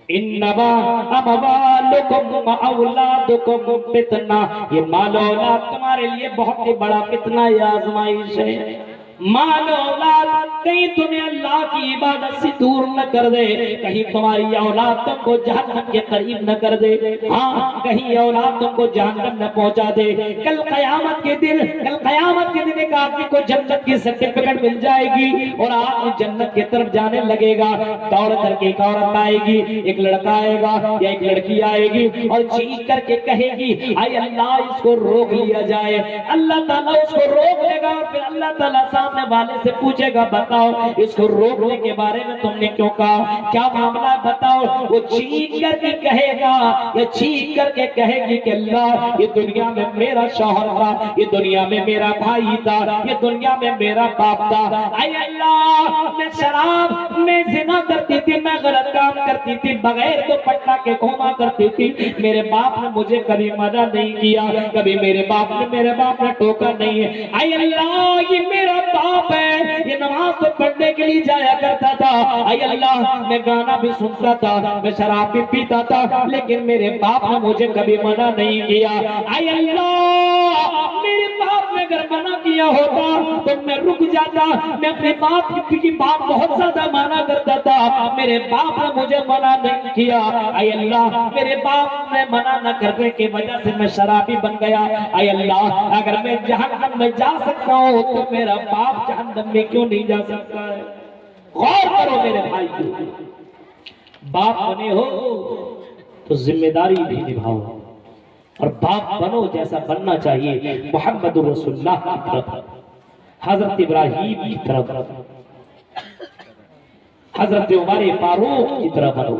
इन्नमा अमवालुकुम औलादुकुम फितना, ये माल औलाद तुम्हारे लिए बहुत ही बड़ा फितना या आजमाइश है। माल औलाद कहीं तुम्हें अल्लाह की इबादत से दूर न कर दे, कहीं तुम्हारी औलाद तुमको जहन्नम के करीब न कर दे, हाँ कहीं औलाद तुमको जहन्नम न पहुंचा दे। कल कयामत के दिन एक आदमी को जन्नत की सर्टिफिकेट मिल जाएगी और आदमी जन्नत की तरफ जाने लगेगा। दौड़ करके एक औरत आएगी, एक लड़का आएगा या एक लड़की आएगी और चीख करके कहेगी आय अल्लाह इसको रोक लिया जाए। अल्लाह ताला उसको रोक लेगा और फिर अल्लाह ताला सामने वाले से पूछेगा बताओ इसको रोकने के बारे में तुमने क्यों कहा, क्या मामला बताओ। वो चीख करके कहेगा या चीख करके कहेगी कि अल्लाह ये दुनिया में मेरा शौहर था, ये दुनिया में मेरा भाई था, ये दुनिया में मेरा बाप था। आय अल्लाह मैं शराब में जिना करती थी, मैं गलत काम करती थी, बगैर तो पटना के घूमा करती थी। मेरे बाप ने मुझे कभी मना नहीं किया, कभी मेरे बाप ने टोका नहीं है। आय अल्लाह ये मेरा बाप है, ये नमाज तो पढ़ने के लिए जाया करता था। आय अल्लाह मैं गाना भी सुनता था, मैं शराब भी पीता था, लेकिन मेरे बाप ने मुझे कभी मना नहीं किया। आय अल्लाह मेरे बाप ने अगर मना किया होता तो मैं रुक जाता। मैं अपने बाप की बात बहुत ज्यादा माना करता था, मेरे बाप ने मुझे मना नहीं किया। आय अल्लाह मेरे बाप ने मना न करने की वजह से मैं शराबी बन गया। आय अल्लाह अगर मैं जहन्नम में जा सकता हूँ तो मेरा बाप जहन्नम में क्यों नहीं जा सकता है। गौर करो मेरे भाई, बाप बने हो तो जिम्मेदारी भी निभाओ और बाप बनो जैसा बनना चाहिए मोहम्मद रसूलुल्लाह की तरफ, हजरत इब्राहीम की तरफ, हजरत उमर फारूक की तरफ बनो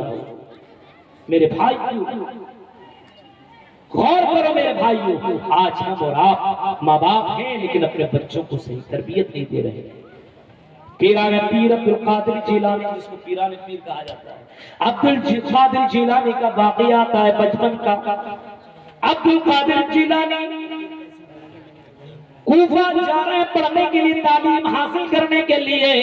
मेरे भाइयों। गौर करो मेरे भाइयों, आज हम और आप माँ बाप हैं लेकिन अपने बच्चों को सही तरबियत नहीं दे रहे। पीराने पीर अब्दुल कादिर जिलानी, जिसको पीराने पीर कहा जाता है, अब्दुल कादिर जिलानी का वाक़या आता है बचपन का। अब्दुल कादिर जिलानी कूफा जा रहे हैं पढ़ने के लिए, तालीम हासिल करने के लिए।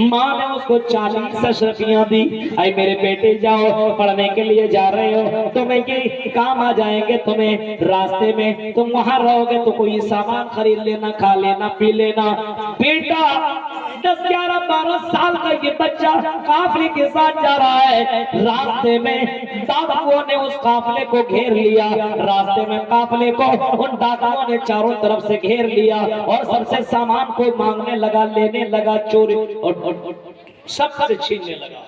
माँ ने उसको 40 अशरफियां दी, आई मेरे बेटे जाओ पढ़ने के लिए जा रहे हो, तुम्हें ये काम आ जाएंगे, तुम्हें रास्ते में तुम वहां रहोगे तो कोई सामान खरीद लेना, खा लेना, पी लेना। बेटा 10, 11, 12 साल का ये बच्चा काफिले के साथ जा रहा है। रास्ते में डाकुओं ने उस काफिले को घेर लिया, रास्ते में काफिले को उन डाकुओं ने चारों तरफ से घेर लिया और सबसे सामान को मांगने लगा, लेने लगा, चोरी और सबसे छीनने लगा।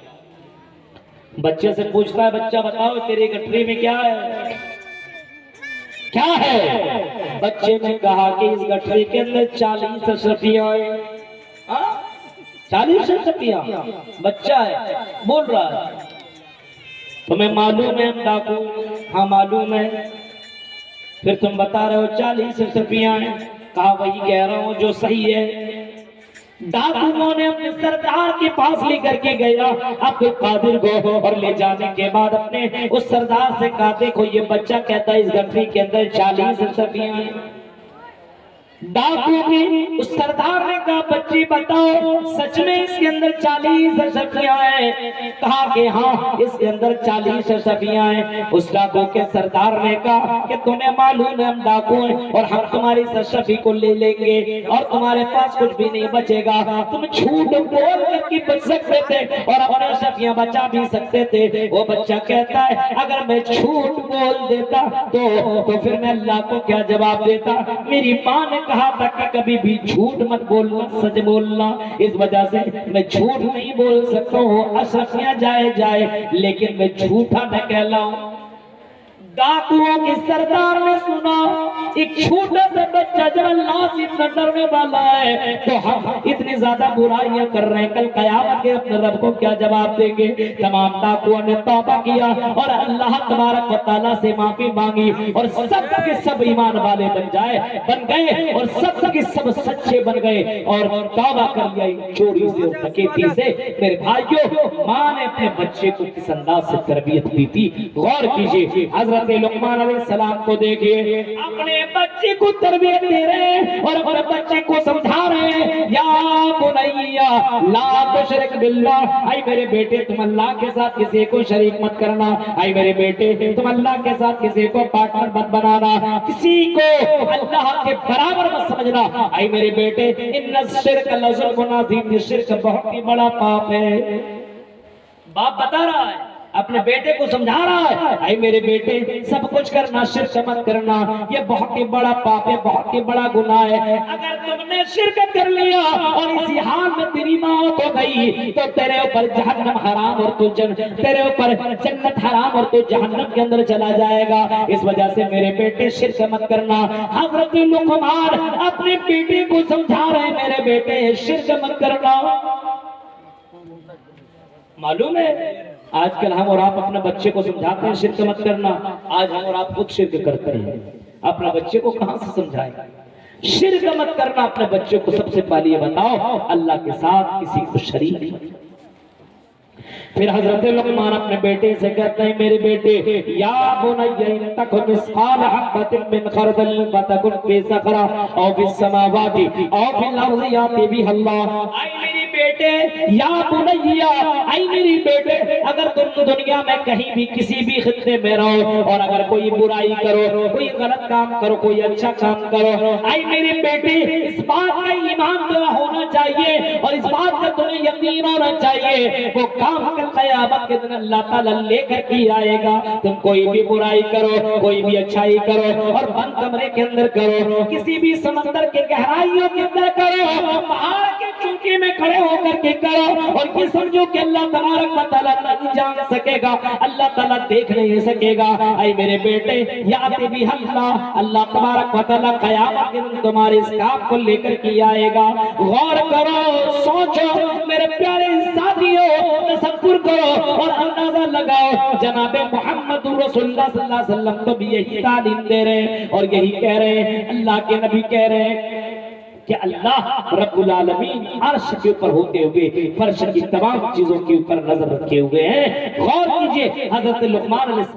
बच्चे से पूछता है, बच्चा बताओ तेरी गठरी में क्या है, क्या है? बच्चे ने कहा कि इस गठरी के अंदर 40 अशरफियां है। 40 अशरफियां? बच्चा है बोल रहा है, तुम्हें मालूम है हम डाकू? हाँ मालूम है। फिर तुम बता रहे हो 40 अशरफियां हैं। कहा वही कह रहा हूं जो सही है। डाकुओं ने अपने सरदार के पास लेकर के गया अब्दुल कादिर को, और ले जाने के बाद अपने उस सरदार से कहा देखो ये बच्चा कहता है इस गठरी के अंदर 40 अशरफियां हैं। डाकू ने उस सरदार ने कहा बच्ची बताओ सच में इसके अंदर 40 अशरफियां हैं? कहा कि हाँ इसके अंदर 40 अशरफियां हैं। उस डाकू के सरदार ने कहा कि तुम्हें मालूम है हम डाकू हैं और हम तुम्हारी अशरफी को ले लेंगे और तुम्हारे पास कुछ भी नहीं बचेगा। तुम झूठ बोल करके बच सकते थे और अपने अशरफियां बचा भी सकते थे। वो बच्चा कहता है अगर मैं झूठ बोल देता तो फिर मैं अल्लाह को क्या जवाब देता? मेरी माँ ने कहा था कि कभी भी झूठ मत बोलना, सच बोलना। इस वजह से मैं झूठ नहीं बोल सकता हूँ। अशरफियां जाए लेकिन मैं झूठा न कहलाऊं। डाकुओं के सरदार ने सुना एक छोटा सा बच्चा जब अल्लाह से इतना डरने वाला है तो हम इतनी ज्यादा बुराइयां कर रहे हैं, कल कयामत के अपने रब को क्या जवाब देंगे? तमाम डाकुओं ने तौबा किया और अल्लाह तबारक व तआला से माफी मांगी और सब के सब ईमान वाले बन गए और सब के सब सच्चे बन गए और तौबा कर लिया चोरी से और डकैती से। मेरे भाइयों, माँ ने अपने बच्चे को किस अंदाज से तरबियत दी थी, गौर कीजिए। हजरत लुकमान अलैहिस्सलाम को देखिए, अपने बच्चे को तरबियत दे रहे हैं और अपने बच्चे को समझा रहे हैं, या बुनैया ला तुशरिक बिल्लाह, आई मेरे बेटे तुम अल्लाह के साथ किसी को शरीक मत करना। आई मेरे बेटे तुम अल्लाह के साथ किसी को पार्टनर मत बनाना, किसी को अल्लाह के बराबर मत समझना। आई मेरे बेटे इन्ना शिर्क लज़ुल्मुन अज़ीम, शिर्क बहुत ही बड़ा पाप है। बाप बता रहा है, अपने बेटे को समझा रहा है, आई मेरे बेटे सब कुछ करना, शिर्क मत करना, ये बहुत ही बड़ा पाप है, बहुत ही बड़ा गुनाह है। अगर तुमने शिर्क कर लिया और इसी हाल में तेरी मौत हो गई तो तेरे ऊपर जहन्नम हराम और तू तेरे ऊपर जन्नत हराम और तू जहन्नम के अंदर चला जाएगा। इस वजह से मेरे बेटे शिर्क मत करना। हजरत लुकमान अपने बेटे को समझा रहे, मेरे बेटे शिर्क मत करना। मालूम है आजकल हम और आप अपने बच्चे को समझाते हैं शिर्क मत करना, आज हम और आप खुद शिर्क करते हैं। अपने बच्चे को कहां से समझाएं? शिर्क मत करना अपने बच्चे को। सबसे पहले ये बताओ अल्लाह के साथ किसी को शरीक नहीं। फिर हजरत लुकमान अपने बेटे से कहते हैं, मेरे बेटे या बुनय्या इन तकुन मिस्काल हब्बतिन मिन खरदल फतकुन फी सखरा औ फिस समावाति औ फिल अर्ज़ि याति बिहा अल्लाह। आई मेरे बेटे, या बुनय्या, आई मेरे बेटे, अगर तुम दुनिया में कहीं भी किसी भी खित्ते में रहो और अगर कोई बुराई करो, कोई गलत काम करो, कोई अच्छा काम करो, आई मेरे बेटे इस बात का ईमान तुम्हें होना चाहिए और इस बात का तुम्हें यकीन होना चाहिए वो काम कल क़यामत के दिन अल्लाह ताला लेकर के आएगा। तुम कोई भी बुराई करो, कोई भी अच्छाई करो और बंद कमरे के अंदर करो, किसी भी समंदर के गहराइयों के अंदर करो, पहाड़ के चूंकि में खड़े होकर के करो और ये समझो कि अल्लाह तबारक व तआला नहीं जान सकेगा, अल्लाह ताला देख नहीं सकेगा। आई मेरे बेटे याति भी अल्लाह तबारक व तआला क़यामत के दिन तुम्हारे इस काम को लेकर के आएगा। गौर करो, सोचो मेरे प्यारे साथियों, तसव्वुर करो और अंदाजा लगाओ। जनाबे मोहम्मद रसूलुल्लाह सल्लल्लाहु अलैहि वसल्लम को भी यही तालीम दे रहे हैं और यही कह रहे हैं, अल्लाह के नबी कह रहे हैं कि अल्लाह रब्बुल आलमीन अर्श के ऊपर होते हुए फर्श की तमाम चीजों के ऊपर नजर रखे हुए हैं। गौर कीजिए, हजरत लुकमान